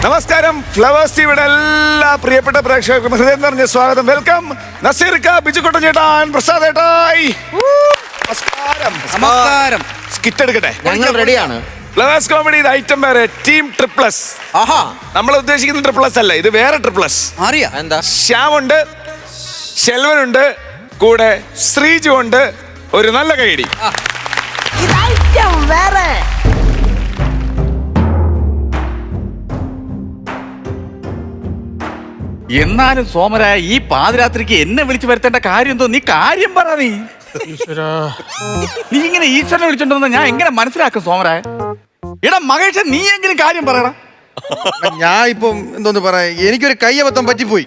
നമസ്കാരം. ഫ്ലവേഴ്സ് ടിവിയുടെ എല്ലാ പ്രിയപ്പെട്ട പ്രേക്ഷകർക്കും ഹൃദയം നിറഞ്ഞ സ്വാഗതം. വെൽക്കം നസീർക്ക, ബിജുക്കുട്ടൻ ചേട്ടാൻ, പ്രസാദ് ചേട്ടായി. നമസ്കാരം. സ്കിറ്റ് എടുക്കട്ടെ, ഞങ്ങൾ റെഡിയാണ്. ഫ്ലവേഴ്സ് കോമഡി ഐറ്റം വേറെ, ടീം ട്രിപ്ലസ്. ആഹാ, നമ്മൾ ഉദ്ദേശിക്കുന്ന ട്രിപ്ലസ് അല്ല, ഇത് വേറെ ട്രിപ്ലസ്. അറിയാ എന്താ? ശ്യാമുണ്ട്, ശെൽവനുണ്ട്, കൂടെ ശ്രീജു ഉണ്ട്. ഒരു നല്ല കൈയടി. വേറെ എന്നാലും സോമരായ ഈ പാതിരാത്രിക്ക് എന്നെ വിളിച്ചു വരുത്തേണ്ട കാര്യം എന്തോ? നീ കാര്യം പറ. നീ ഇങ്ങനെ ഈശ്വരനെ വിളിച്ചോണ്ടെന്ന് ഞാൻ എങ്ങനെ മനസ്സിലാക്കും സോമരായ? എടാ മഹേഷ്, നീ എങ്കിലും കാര്യം പറയടാ. ഞാൻ ഇപ്പം എന്തോന്ന് പറയാ, എനിക്കൊരു കയ്യബദ്ധം പറ്റിപ്പോയി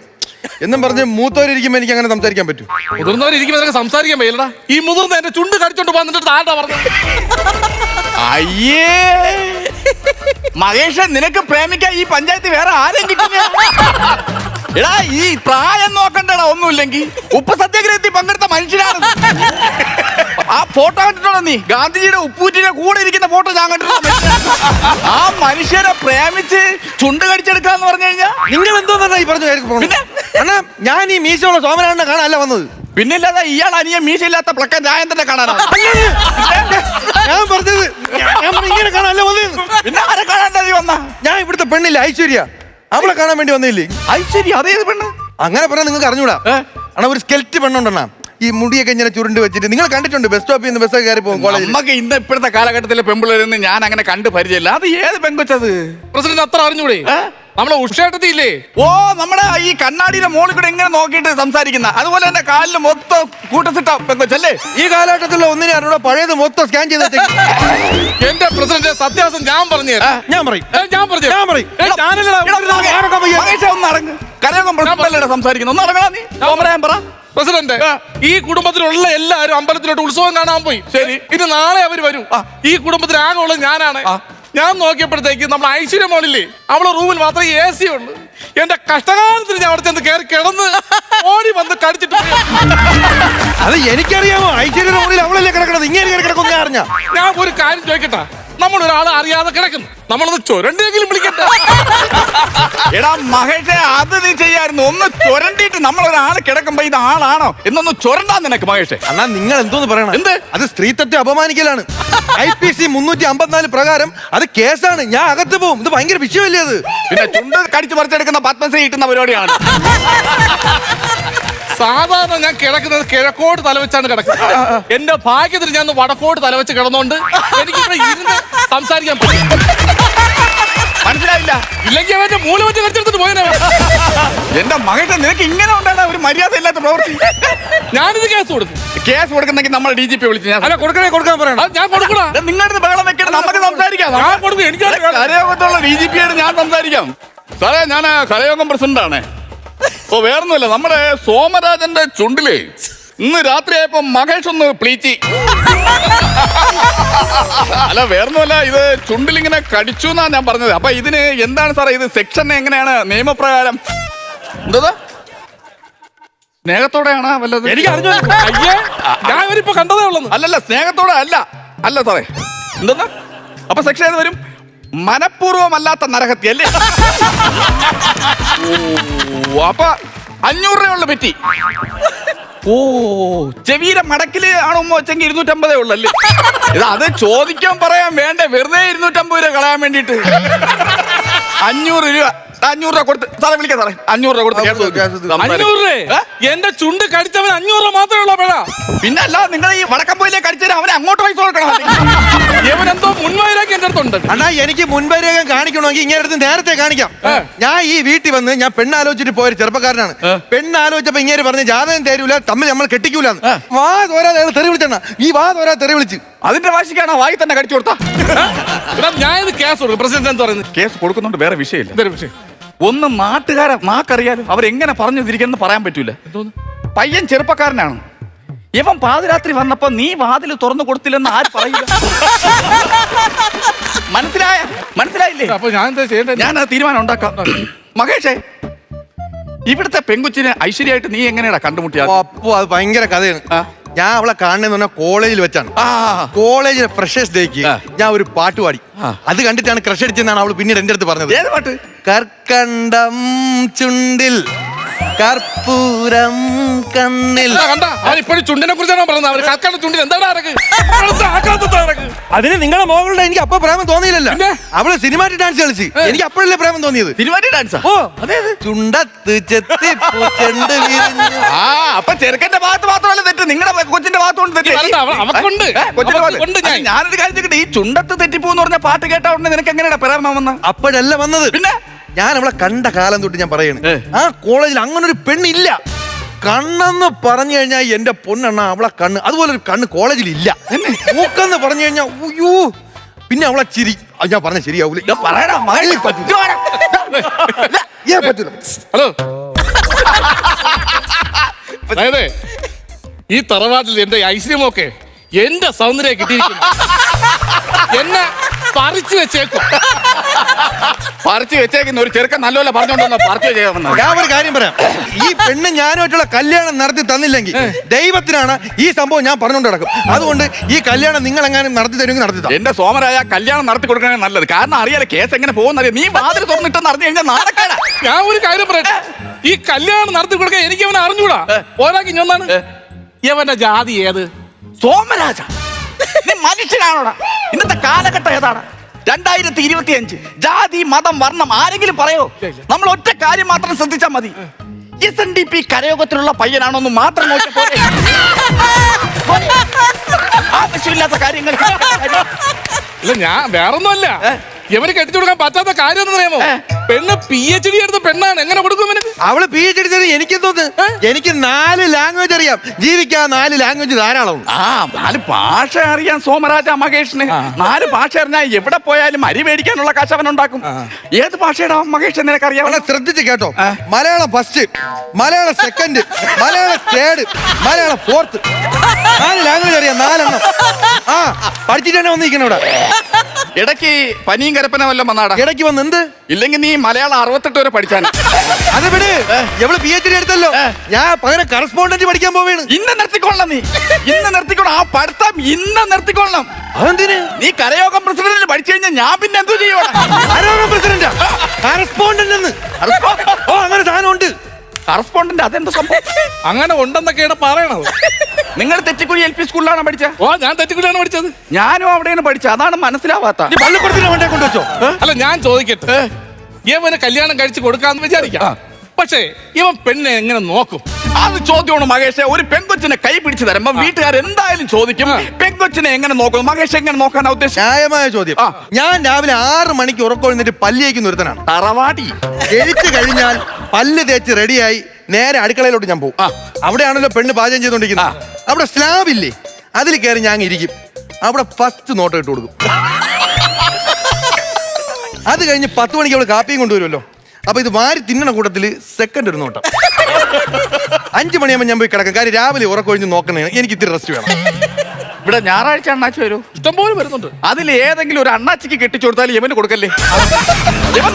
എന്നും പറഞ്ഞ് മൂത്തവരിയ്ക്കുമ്പോ എനിക്ക് അങ്ങനെ സംസാരിക്കാൻ പറ്റും. മുതിർന്നവരിയ്ക്കുമ്പോ സംസാരിക്കാൻ പറ്റില്ലടാ. ഈ മുതിർന്ന എന്റെ ചുണ്ട് കടിച്ചോണ്ട് വന്നിട്ട് ആരാ പറഞ്ഞത്? അയ്യേ മഹേഷ്, നിനക്ക് പ്രേമിക്കാൻ ഈ പഞ്ചായത്ത് വേറെ ആരെയും കിട്ടില്ല. എടാ ഈ പ്രായം നോക്കണ്ടടാ, ഒന്നുമില്ലെങ്കിൽ ഉപ്പ് സത്യാഗ്രഹത്തിൽ പങ്കെടുത്ത മനുഷ്യനാണ്. ആ ഫോട്ടോ കണ്ടിട്ടുണ്ടോ നീ? ഗാന്ധിജിയുടെ ഉപ്പൂറ്റിന്റെ കൂടെ ഇരിക്കുന്ന ഫോട്ടോ ഞാൻ കണ്ടിട്ടുണ്ടോ? ആ മനുഷ്യരെ പ്രേമിച്ച് ചുണ്ട് കടിച്ചെടുക്കാന്ന് പറഞ്ഞു കഴിഞ്ഞാ നിങ്ങൾ എന്തോന്നാ ഈ പറഞ്ഞു അണ്ണാ? ഞാൻ ഈ മീശയുള്ള സോമനാഥനെ കാണാനല്ല വന്നത്. പിന്നില്ലാതെ ഇയാൾ അനിയ മീശയില്ലാത്ത പ്ലക്കൻ രായന്തനെ കാണാനാണ് ഞാൻ പറഞ്ഞത്. ഇങ്ങനെ കാണാനല്ല വന്നത്. പിന്നെ ആരെ കാണാൻ നീ വന്ന? ഞാൻ ഇവിടുത്തെ പെണ്ണില്ല ഐശ്വര്യ, അവളെ കാണാൻ വേണ്ടി വന്നില്ലേ? ഐശ്വര്യ? അതേത് പെണ്ണ്? അങ്ങനെ പറഞ്ഞാൽ നിങ്ങൾക്ക് അറിഞ്ഞൂടാ. അണ്ണാ ഒരു സ്കെൽറ്റ് പെണ്ണുണ്ടെണ്ണ, ഈ മുടിയൊക്കെ ഇങ്ങനെ ചുരുണ്ട് വെച്ചിട്ട് നിങ്ങൾ കണ്ടിട്ടുണ്ട്. ബസ് സ്റ്റോപ്പിൽ നിന്ന് ബസ്സൊക്കെ കയറി പോകും കോളേജിൽ. നമുക്ക് ഇന്ന് ഇപ്പോഴത്തെ കാലഘട്ടത്തിലെ പെമ്പിളരെന്ന് ഞാൻ അങ്ങനെ കണ്ട് പരിചയമില്ല. അത് ഏത് പെങ്കൊച്ചത്? പ്രസിഡന്റ് അത്ര അറിഞ്ഞൂടെ? നമ്മളെ ഉഷേട്ടത്തില്ലേ? ഓ, നമ്മുടെ ഈ കണ്ണാടിയുടെ മോളിൽ കൂടെ എങ്ങനെ നോക്കിയിട്ട് സംസാരിക്കുന്ന, അതുപോലെ തന്നെ കാലില് മൊത്തം കൂട്ടസിട്ട പെങ്കൊച്ചല്ലേ? ഈ കാലഘട്ടത്തിലുള്ള ഒന്നിനെ അറിഞ്ഞൂടാ, പഴയത് മൊത്തം സ്കാൻ ചെയ്ത് എന്റെ പ്രസിഡന്റ് സത്യാവസ്ഥ ഞാൻ പറഞ്ഞു തരാം. ഞാൻ പറയും. മഹേഷേ, ഒന്ന് അടങ്ങ്. കരയോഗം പ്രസിഡന്റല്ലേ സംസാരിക്കുന്നു? ഒന്ന് അടങ്ങാ നീ. സോമരായൻ പറ. പ്രസിഡന്റ്, ഈ കുടുംബത്തിലുള്ള എല്ലാവരും അമ്പലത്തിലോട്ട് ഉത്സവം കാണാൻ പോയി. ശരി. ഇനി നാളെ അവര് വരും. ഈ കുടുംബത്തിൽ ആകെ ഉള്ളത് ഞാനാണ്. ഞാൻ നോക്കിയപ്പോഴത്തേക്ക് നമ്മൾ ഐശ്വര്യ മോളില്ലേ, അവളെ റൂമിൽ മാത്രമേ AC ഉണ്ട്. എന്റെ കഷ്ടകാലത്തിന് ഞാൻ അവിടെ ചെന്ന് കയറി കിടന്ന് ഓടി വന്ന് കടിച്ചിട്ട് പോയി. അത് എനിക്കറിയാമോ, ഐശ്വര്യ മുകളിൽ അവളല്ലേ കിടക്കണത്, ഇങ്ങനെ കയറി കിടക്കും. ഞാൻ അറിഞ്ഞ ഞാൻ ഒരു കാര്യം ചോദിക്കട്ടെ, നമ്മളൊരാൾ അറിയാതെ കിടക്കുന്നു, നമ്മളൊന്ന് ചുരണ്ടെങ്കിലും വിളിക്കട്ടെ. എടാ മഹേഷേ, അത് നീ ചെയ്യായിരുന്നു. ഒന്ന് ചുരണ്ടിട്ട് നമ്മളൊരാള് കിടക്കുമ്പോ ഇത് ആളാണോ എന്നൊന്ന് ചുരണ്ടാ നിനക്ക് മഹേഷേ. അണ്ണാ നിങ്ങൾ എന്തോന്ന് പറയണം? എന്ത്? അത് സ്ത്രീത്വത്തെ അപമാനിക്കലാണ്. IPC 354 പ്രകാരം അത് കേസാണ്. ഞാൻ അകത്ത് പോകും. ഇത് ഭയങ്കര വിഷയമല്ലേ അത്? പിന്നെ ചുണ്ട് കടിച്ചു പറിച്ചെടുക്കുന്ന പത്മശ്രീ കിട്ടുന്ന പരിപാടിയാണ്. സാധാരണ ഞാൻ കിടക്കുന്നത് കിഴക്കോട്ട് തലവെച്ചാണ് കിടക്കുന്നത്. എന്റെ ഭാഗ്യത്തിന് ഞാൻ വടക്കോട്ട് തലവെച്ച് കിടന്നോണ്ട് എനിക്കിവിടെ ഇരുന്ന് സംസാരിക്കാൻ പറ്റും. മനസ്സിലായില്ല? ഇല്ലെങ്കിൽ അവന്റെ മൂല വെച്ച് കടിച്ചെടുത്തിട്ട് പോയനെ. എന്റെ മകന്റെ നിനക്ക് ഇങ്ങനെ ഉണ്ടാണ് ഒരു മര്യാദ ഇല്ലാത്ത പ്രവൃത്തി. ഞാനിത് കേസ് കൊടുക്കും. കേസ് കൊടുക്കുന്നെങ്കിൽ നമ്മൾ DGP വിളിച്ച് ഞാൻ അല്ല, കൊടുക്കാൻ പറയണം. ഞാൻ കൊടുക്കണ. നിങ്ങളുടെ ബഹളം വെക്കണം, നമുക്ക് സംസാരിക്കാം. ഞാൻ കൊടുക്കും. എനിക്ക് കരയോഗത്തുള്ള DGPയോട് ഞാൻ സംസാരിക്കാം. സാറേ, ഞാൻ കരയോഗം പ്രസിഡന്റ് ആണ്. ഓ, വേറൊന്നുമില്ല, നമ്മുടെ സോമരാജന്റെ ചുണ്ടില് ഇന്ന് രാത്രിയായപ്പോ മഹേഷ് ഒന്ന് പ്ലീച്ചി. അല്ല, വേറൊന്നുമല്ല, ഇത് ചുണ്ടിലിങ്ങനെ കടിച്ചു എന്നാ ഞാൻ പറഞ്ഞത്. അപ്പൊ ഇതിന് എന്താണ് സാറേ, ഇത് സെക്ഷൻ എങ്ങനെയാണ് നിയമപ്രകാരം? എന്താ സ്നേഹത്തോടെയാണ് വല്ലത്? എനിക്ക് അറിഞ്ഞു. അയ്യേ, ഞാൻ ഇവരിപ്പോ കണ്ടതേ ഉള്ളൂ. അല്ലല്ല, സ്നേഹത്തോടെ അല്ല സാറേ. എന്താ അപ്പൊ സെക്ഷൻ ഏത് വരും? മനഃപൂർവ്വമല്ലാത്ത നരഹത്യ അല്ലേ? ഓ, അപ്പൊ 500 രൂപയുള്ള പറ്റി. ഓ, ചെവിയുടെ മടക്കില് ആണുമ്പോ വെച്ചെങ്കിൽ 250 ഉള്ളല്ലേ? അത് ചോദിക്കാൻ പറയാൻ വേണ്ടേ, വെറുതെ 250 രൂപ കളയാൻ വേണ്ടിട്ട് 500 രൂപ. 500 രൂപ കൊടുത്ത് സാറേ വിളിക്കാം. സാറേ 500 രൂപ കൊടുത്ത് 500 രൂപ? എന്റെ ചുണ്ട് കടിച്ചവൻ 500 രൂപ മാത്രമേ ഉള്ളൂ പേട. പിന്നെ അല്ല, നിങ്ങൾ ഈ വടക്കമ്പോയിലേക്ക് കടിച്ചാൽ അവനെ അങ്ങോട്ട് പൈസ കൊടുക്കണം. ഇവനെന്തോ മുൻവൈരാഗ്യം എന്റെ അടുത്തുണ്ട്. അണ്ണാ, എനിക്ക് മുൻപരിവേഗം കാണിക്കണമെങ്കിൽ ഇങ്ങനെ അടുത്ത് നേരത്തെ കാണിക്കാം. ഞാൻ ഈ വീട്ടിൽ വന്ന് ഞാൻ പെണ്ണാലോചിച്ചിട്ട് പോയൊരു ചെറുപ്പക്കാരനാണ്. പെണ്ണാലോചിച്ചപ്പോ ഇങ്ങനെ പറഞ്ഞ് ജാതകം തരൂല, തമ്മിൽ നമ്മൾ കെട്ടിക്കൂലെന്ന്. വാ തോരാതെ തെറി വിളിച്ചെണ്ണ. ഈ വാ തോരാ തെറി വിളിച്ച് അതിന്റെ വാശിക്കാണ് വായി തന്നെ കടിച്ചു കൊടുത്താ. ഞാൻ ഇത് കേസ് കൊടുക്കും. പ്രസിഡന്റ് എന്ന് പറയുന്നത് കേസ് കൊടുക്കുന്നുണ്ട്, വേറെ വിഷയമില്ല. ഇതൊരു വിഷയം. ഒന്ന് നാട്ടുകാരെ നാക്കറിയാലും അവരെങ്ങനെ പറഞ്ഞു തിരിക്കുന്നു പറയാൻ പറ്റൂല. പയ്യൻ ചെറുപ്പക്കാരനാണ്. ഇവൻ പാതിരാത്രി വന്നപ്പോ നീ വാതിൽ തുറന്നു കൊടുത്തില്ലെന്ന് ആര് പറയില്ല. മനസ്സിലായില്ലേ? അപ്പൊ ഞാൻ എന്താ ചെയ്യേണ്ടത്? ഞാൻ തീരുമാനം ഉണ്ടാക്കാം. മഹേഷേ, ഇവിടുത്തെ പെങ്കുച്ചിനെ ഐശ്വര്യമായിട്ട് നീ എങ്ങനെയാ കണ്ടുമുട്ടിയാ? അപ്പോ അത് ഭയങ്കര കഥയാണ്. ഞാൻ അവളെ കാണുന്നെന്ന് പറഞ്ഞാൽ കോളേജിൽ വെച്ചാണ്. കോളേജിലെ ഫ്രഷേഴ്സ് ഡേക്ക് ഞാൻ ഒരു പാട്ട് പാടി. അത് കണ്ടിട്ടാണ് ക്രഷ് അടിച്ചെന്നാണ് അവള് പിന്നീട് എന്റെ അടുത്ത് പറഞ്ഞത്. ഏത് പാട്ട്? കർക്കണ്ടം ചുണ്ടിൽ കർപ്പൂരം കണ്ണിൽ. കണ്ട അവൻ ഇപ്പോഴും ചുണ്ടിനെ കുറിച്ചാണ് പറഞ്ഞത്. അവര് കൽക്കണ്ട ചുണ്ടിൽ എന്താണ് അതിന് നിങ്ങളെ മോകളുടെ എനിക്ക് അപ്പൊ പ്രേമം തോന്നിയില്ലല്ലോ. അവള് സിനിമാറ്റിക് ഡാൻസ് കളിച്ച് എനിക്ക് അപ്പോഴല്ലേ പ്രേമം തോന്നിയത്. സിനിമാറ്റിക് ഡാൻസാ? ഓ ചുണ്ടത്ത് ചെത്തി ചെണ്ട് വീഴുന്നു. അപ്പൊ ചെറുക്കന്റെ ഭാഗത്ത് മാത്രമല്ല തെറ്റ്, നിങ്ങളുടെ കൊച്ചിന്റെ ഭാഗത്തുകൊണ്ട് തെറ്റ്. അവക്കുണ്ട്. ഞാനൊരു കാര്യം ചോദിക്കട്ടെ, ഈ ചുണ്ടത്ത് തെറ്റിപ്പോന്ന് പറഞ്ഞ പാട്ട് കേട്ടാ ഉടനെ നിനക്ക് എങ്ങനെയാ പ്രേമം വന്ന? അപ്പോഴല്ല വന്നത്. പിന്നെ ഞാൻ അവളെ കണ്ട കാലം തൊട്ട് ഞാൻ പറയണേ, ആ കോളേജിൽ അങ്ങനെ ഒരു പെണ്ണില്ല. കണ്ണെന്ന് പറഞ്ഞു കഴിഞ്ഞാൽ എന്റെ പൊന്നെണ്ണ അവളെ കണ്ണ് അതുപോലെ ഒരു കണ്ണ് കോളേജിൽ ഇല്ല. മൂക്കെന്ന് പറഞ്ഞു കഴിഞ്ഞാൽ അയ്യോ. പിന്നെ അവളെ ചിരി ഞാൻ പറഞ്ഞ ശരിയാവൂല. ഹലോ, അതായത് ഈ തറവാട്ടിൽ എന്റെ ഐശ്വര്യമൊക്കെ എന്റെ സൗന്ദര്യം കിട്ടിയിരിക്കുന്നു. എന്നെ പറിച്ചു വെച്ചേക്കും. പറിച്ചു വെച്ചേക്കുന്ന ഒരു ചെറുക്കൻ നല്ലപോലെ പറഞ്ഞോണ്ടോ പറിച്ചു ചെയ്യാമെന്ന്. ഞാൻ ഒരു കാര്യം പറയാം, ഈ പെണ്ണ് ഞാനുമായിട്ടുള്ള കല്യാണം നടത്തി തന്നില്ലെങ്കിൽ ദൈവത്തിനാണ് ഈ സംഭവം ഞാൻ പറഞ്ഞുകൊണ്ട് നടക്കും. അതുകൊണ്ട് ഈ കല്യാണം നിങ്ങൾ എങ്ങാനും നടത്തി തരുമെങ്കിൽ നടത്തി തരാം. എന്റെ സോമരായ കല്യാണം നടത്തി കൊടുക്കണേ നല്ലത്. കാരണം അറിയാലോ കേസ് എങ്ങനെ പോകുന്നറിയാം. നീ വാതിൽ തുറന്നിട്ടെന്ന് അറിഞ്ഞു കഴിഞ്ഞാൽ നാണക്കേടാ. ഞാൻ ഒരു കാര്യം പറയട്ടെ, ഈ കല്യാണം നടത്തി കൊടുക്കാൻ എനിക്ക് അവനെ അറിഞ്ഞൂടാ. പോരാക്കി ഒന്നാണ് ഇവന്റെ ജാതി ഏത്? സോമരാജ, നീ മനുഷ്യനാണോടാ? ഇന്നത്തെ കാലഘട്ടം ഏതാണ്? 2025. ജാതി മതം വർണ്ണം ആരെങ്കിലും പറയോ? നമ്മൾ ഒറ്റ കാര്യം മാത്രം ശ്രദ്ധിച്ചാൽ മതി. SNDP കരയോഗത്തിലുള്ള പയ്യനാണോന്ന് മാത്രം നോക്കിയപ്പോ ആവശ്യമില്ലാത്ത കാര്യങ്ങൾ. ഇല്ല, ഞാൻ വേറൊന്നുമല്ല. ഇവന് കെട്ടിച്ചു കൊടുക്കാൻ പറ്റാത്ത കാര്യം എന്ന് അറിയാമോ? പെണ്ണ് PhD എടുത്ത പെണ്ണാണ്. എങ്ങനെ കൊടുക്കും ഇവന്? അവള് PhD എനിക്ക് തോന്നുന്നു. എനിക്ക് 4 ലാംഗ്വേജ് അറിയാം. ജീവിക്കാൻ 4 ലാംഗ്വേജ് ധാരാളം. 4 ഭാഷ അറിയാം സോമരാജ മഹേഷിന്. 4 ഭാഷ അറിഞ്ഞാൽ എവിടെ പോയാലും അരി മേടിക്കാനുള്ള കാശ് അവൻ ഉണ്ടാക്കും. ഏത് ഭാഷയുടെ മഹേഷ് നിനക്കറിയാം? ശ്രദ്ധിച്ച് കേട്ടോ. Malayalam first, Malayalam second, Malayalam third, Malayalam fourth. 4 language അറിയാം. 4 എണ്ണം. പഠിച്ചിട്ട് തന്നെ വന്നിരിക്കണം ഇവിടെ. ഇടയ്ക്ക് പനിയും കരപ്പന വല്ലതും വന്നാടാ? ഇടയ്ക്ക് വന്ന് എന്ത്? ഇല്ലെങ്കിൽ നീ മലയാളം 68 വരെ പഠിച്ചാണ്. അത് വിട്. എവള് PhD എടുത്തല്ലോ. ഞാൻ പകരം കറസ്പോണ്ടന്റ് പഠിക്കാൻ പോവേണ്. ഇന്ന് നിർത്തിക്കൊള്ളണം. നീ ഇന്ന് നിർത്തിക്കൊള്ളണം. ആ പഠിത്തം ഇന്ന് നിർത്തിക്കൊള്ളണം. അതെന്തിന്? നീ കരയോഗം പ്രസിഡന്റിന് പഠിച്ചു കഴിഞ്ഞാൽ ഞാൻ പിന്നെ എന്തോ ചെയ്യണം? കരയോഗം പ്രസിഡന്റാ? കറസ്പോണ്ടന്റ് എന്ന്. ഓ, അങ്ങനെ സാധനം ഉണ്ട്. കറസ്പോണ്ടന്റ് അതെന്താ സംഭവം? അങ്ങനെ ഉണ്ടെന്നൊക്കെയാണ് പറയണത്. നിങ്ങൾ തെറ്റിക്കുഴി LP സ്കൂളിലാണ് പഠിച്ചത്? ഓ, ഞാൻ തെറ്റിക്കുഴിയാണ് പഠിച്ചത്. ഞാനും അവിടെയാണ് പഠിച്ചത്. അതാണ് മനസ്സിലാവാത്ത. നീ പള്ളിക്കൂടത്തിന് വണ്ടേ കൊണ്ടുവച്ചോ? അല്ല, ഞാൻ ചോദിക്കട്ടെ, ഇവന് കല്യാണം കഴിച്ച് കൊടുക്കാന്ന് വിചാരിക്കാം. പക്ഷേ ഇവൻ പെണ്ണെ എങ്ങനെ നോക്കും? അത് ചോദ്യമാണ് മഹേഷ്. ഒരു പെൺകൊച്ചിനെ കൈ പിടിച്ചു തരുമ്പോ വീട്ടുകാർ എന്തായാലും ചോദിക്കും, പെൺകൊച്ചിനെ എങ്ങനെ നോക്കും? മഹേഷ് എങ്ങനെ നോക്കാനാ ഉദ്ദേശം? ന്യായമായ ചോദ്യം. ഞാൻ രാവിലെ 6 മണിക്ക് ഉറക്കൊഴിഞ്ഞിട്ട് പല്ലിയേക്ക് നിർത്തനാണ്. തറവാടി എഴുത്ത് കഴിഞ്ഞാൽ പല്ല് തേച്ച് റെഡിയായി നേരെ അടുക്കളയിലോട്ട് ഞാൻ പോകും. അവിടെയാണല്ലോ പെണ്ണ് പാചകം ചെയ്തോണ്ടിരിക്കുന്നത്. അവിടെ സ്ലാബ് ഇല്ലേ, അതിൽ കയറി ഞാൻ ഇരിക്കും. അവിടെ ഫസ്റ്റ് നോട്ട് ഇട്ട് കൊടുക്കും. അത് കഴിഞ്ഞ് 10 മണിക്ക് അവള് കാപ്പിയും കൊണ്ടുവരുമല്ലോ. അപ്പൊ ഇത് വാരി തിന്നണ കൂട്ടത്തില് സെക്കൻഡ് ഒരു നോട്ടം. 5 മണിയാകുമ്പോൾ ഞാൻ പോയി കിടക്കും. കാര്യം രാവിലെ ഉറക്കൊഴിഞ്ഞ് നോക്കണേ, എനിക്ക് ഇത്തിരി റെസ്റ്റ് വേണം. ഇവിടെ ഞായറാഴ്ച അണ്ണാച്ചി വരൂ? ഇഷ്ടംപോലെ വരുന്നുണ്ട്. അതിൽ ഏതെങ്കിലും ഒരു അണ്ണാച്ചിക്ക് കെട്ടിച്ചു കൊടുത്താൽ ഇവന് കൊടുക്കല്ലേ? ഇവൻ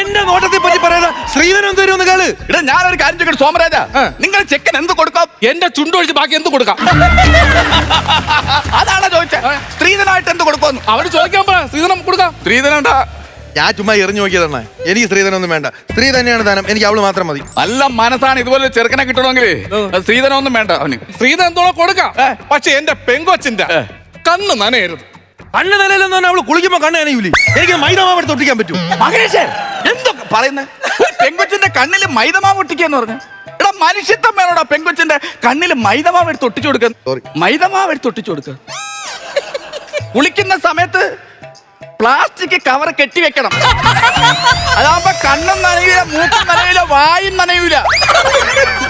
എന്റെ നോട്ടത്തെ പറ്റി പറയാ. ശ്രീധരൻ തരുമെന്ന് കേള്. ഇവിടെ ഞാനൊരു കാര്യം ചോദിക്കട്ടെ സോമരാജ, നിങ്ങൾ ചെക്കൻ എന്ത് കൊടുക്കാം? എന്റെ ചുണ്ടൊഴിച്ച് ബാക്കി എന്ത് കൊടുക്കാം? അതാണ് ചോദിച്ചത്. സ്ത്രീധനമായിട്ട് എന്ത് കൊടുക്കും? അവര് ചോദിക്കാൻ പറ. സ്ത്രീധനം കൊടുക്കാം. സ്ത്രീധനം ഞാൻ ചുമ്മാ എറിഞ്ഞു നോക്കിയതാണ്. എനിക്ക് സ്ത്രീധനൊന്നും വേണ്ട. സ്ത്രീ തന്നെയാണ് ധനം. എനിക്ക് അവള് മാത്രം മതി. നല്ല മനസ്സാണ്. ഇതുപോലെ ചെറുക്കനെ കിട്ടണമെങ്കിൽ സ്ത്രീധനം ഒന്നും വേണ്ട അവന്. സ്ത്രീധനം എന്തോ കൊടുക്കാം. പക്ഷെ എന്റെ പെങ്കൊച്ചിന്റെ കണ്ണ് നനയരുത്. കണ്ണ് നനയില്ലെന്ന് പറഞ്ഞാൽ അവള് കുളിക്കുമ്പോ കണ്ണ് നനയൂലേ? എനിക്ക് മൈദമാവ് എടുത്ത് ഒട്ടിക്കാൻ പറ്റൂ? മഹേഷ് എന്തൊക്കെ പറയുന്നത്? പെങ്കൊച്ചിന്റെ കണ്ണില് മൈദമാവ് ഒട്ടിക്കാന്ന് പറഞ്ഞു. എടാ മനുഷ്യത്വം വേണോടാ പെങ്കൊച്ചിന്റെ കണ്ണില് മൈദമാവ് എടുത്ത് ഒട്ടിച്ചു കൊടുക്കുക. മൈദമാവ് എടുത്ത് ഒട്ടിച്ചു കൊടുക്കുക. കുളിക്കുന്ന സമയത്ത് പ്ലാസ്റ്റിക് കവർ കെട്ടിവെക്കണം. അതാകുമ്പോ കണ്ണും നനയൂല, മൂക്കും നനയൂല, വായും നനയൂല.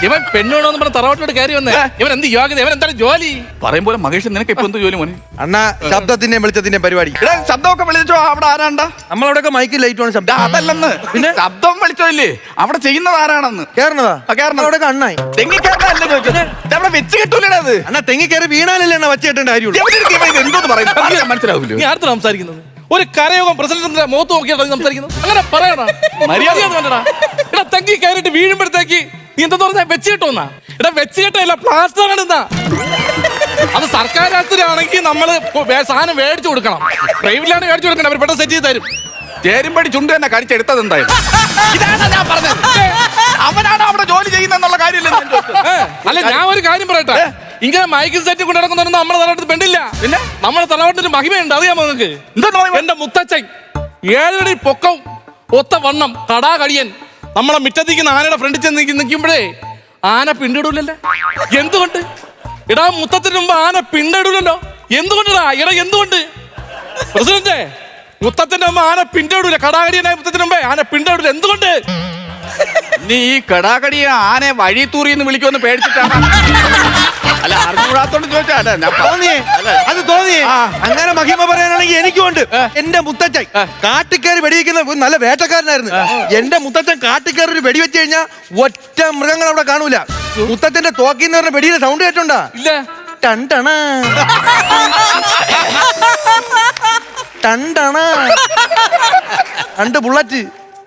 ഇവൻ പെണ്ണോടൊന്നും പറഞ്ഞ തറവാട്ടോട് കയറി വന്നേ. ഇവൻ എന്ത് യോഗ്യത? ഇവൻ എന്താണ് ജോലി? പറയും പോലെ മഹേഷ് നിനക്ക് ഇപ്പൊ എന്ത് ജോലി മോനെ? അണ്ണാ, ശബ്ദത്തിന്റെ വെളിച്ചത്തിന്റെ പരിപാടി. ശബ്ദമൊക്കെ വിളിച്ചോ? അവിടെ ആരാണ്ടാ? നമ്മളവിടെയൊക്കെ മൈക്കിൽ ലൈറ്റ് ആണ് ശബ്ദം. അതല്ലെന്ന്. പിന്നെ ശബ്ദം വിളിച്ചോ ഇല്ലേ? അവിടെ ചെയ്യുന്നത് ആരാണെന്ന്? കേറണതാ? അവിടെ അണ്ണായി തെങ്ങിക്കേറല്ല ചോദിച്ചത്. അവിടെ വെച്ച് കിട്ടൂലേ അത്? അണ്ണാ, തെങ്ങി കയറി വീണാലല്ലേ എണ്ണ വച്ച് കെട്ടേണ്ട കാര്യമുള്ളൂ. എന്തോന്ന് പറയുന്നത് മനസ്സിലാവില്ല. നീ ആർത്ത് സംസാരിക്കുന്നത്? ഒരു കരയോഗം പ്രസിഡന്റിന്റെ മുഖത്ത് നോക്കിയാണ് സംസാരിക്കുന്നത്. അങ്ങനെ പറയണ മര്യാദ വേണ്ടടാ. തെങ്ങി കയറിയിട്ട് വീഴുമ്പോഴത്തേക്ക് നീ എന്താ പറഞ്ഞാ വെച്ചിട്ടോന്നാ? എടാ വെച്ചിട്ടല്ല, പ്ലാസ്റ്റർ ആണെന്നാ. അത് സർക്കാർ ആശുപത്രിയാണെങ്കിൽ നമ്മള് സാധനം മേടിച്ചു കൊടുക്കണം. പ്രൈവറ്റിലാണ് മേടിച്ചു കൊടുക്കണം, അവർ പെട്ടെന്ന് സെറ്റ് ചെയ്ത് തരും. ചേരുമ്പടി ചുണ്ട് തന്നെ കടിച്ചെടുത്തത് എന്തായാലും. ഇതാണ് ഞാൻ പറഞ്ഞത്. അവനാണ് അവിടെ ജോലി ചെയ്യുന്നുള്ള കാര്യമില്ല. അല്ല, ഞാൻ ഒരു കാര്യം പറയട്ടെ. ഇങ്ങനെ മൈക്ക് സെറ്റ് കൊണ്ടു നടക്കുന്നൊന്നും നമ്മുടെ തലവട്ടത്തിൽ പെണ്ടില്ല. പിന്നെ നമ്മുടെ തലവട്ടത്തിന് മഹിമയുണ്ട്, അറിയാമോ നിങ്ങൾക്ക്? എന്റെ മുത്തച്ഛൻ 7 അടി പൊക്കം, ഒത്ത വണ്ണം, കടാകടിയൻ. നമ്മളെ മിറ്റത്തിക്കുന്ന ആനയുടെ ഫ്രണ്ടിൽ ചെന്ന് നിൽക്കുമ്പോഴേ ആന പിണ്ടിടൂലല്ലോ. എന്തുകൊണ്ട്? ഇടാ, മുത്തത്തിന് മുമ്പ് ആന പിണ്ടിടൂലല്ലോ. എന്തുകൊണ്ടാ? ഇടാ, എന്തുകൊണ്ട്? പ്രസിഡന്റ്, മുത്തത്തിന്റെ മുമ്പ് ആന പിണ്ടിടൂല. കടാകടിയനായ മുത്തത്തിന് മുമ്പേ ആന പിണ്ടിടൂല. എന്തുകൊണ്ട്? നീ ഈ കടാകടിയെ ആനെ വഴി തൂറിന്ന് വിളിക്കുമെന്ന് പേടിച്ചിട്ടാണ്. അല്ല, അറിഞ്ഞൂടാത്തോണ്ട് ചോദിച്ചാ. തോന്നിയേ, അത് തോന്നിയേ. അങ്ങനെ മഹിമ പറയാനാണെങ്കിൽ എനിക്കുണ്ട്. എന്റെ മുത്തച്ഛൻ കാട്ടിക്കയറി വെടിവെക്കുന്ന നല്ല വേട്ടക്കാരനായിരുന്നു. എന്റെ മുത്തച്ഛൻ കാട്ടിക്കയറി ഒരു വെടിവെച്ച് കഴിഞ്ഞാൽ ഒറ്റ മൃഗങ്ങൾ അവിടെ കാണൂല. മുത്തച്ഛന്റെ തോക്കിന്ന് പറഞ്ഞ വെടിയുടെ സൗണ്ട് കേട്ടോണ്ടാ? ഇല്ല. ടണ്ടണ ടണ്ടണ 2 ബുള്ളറ്റ്.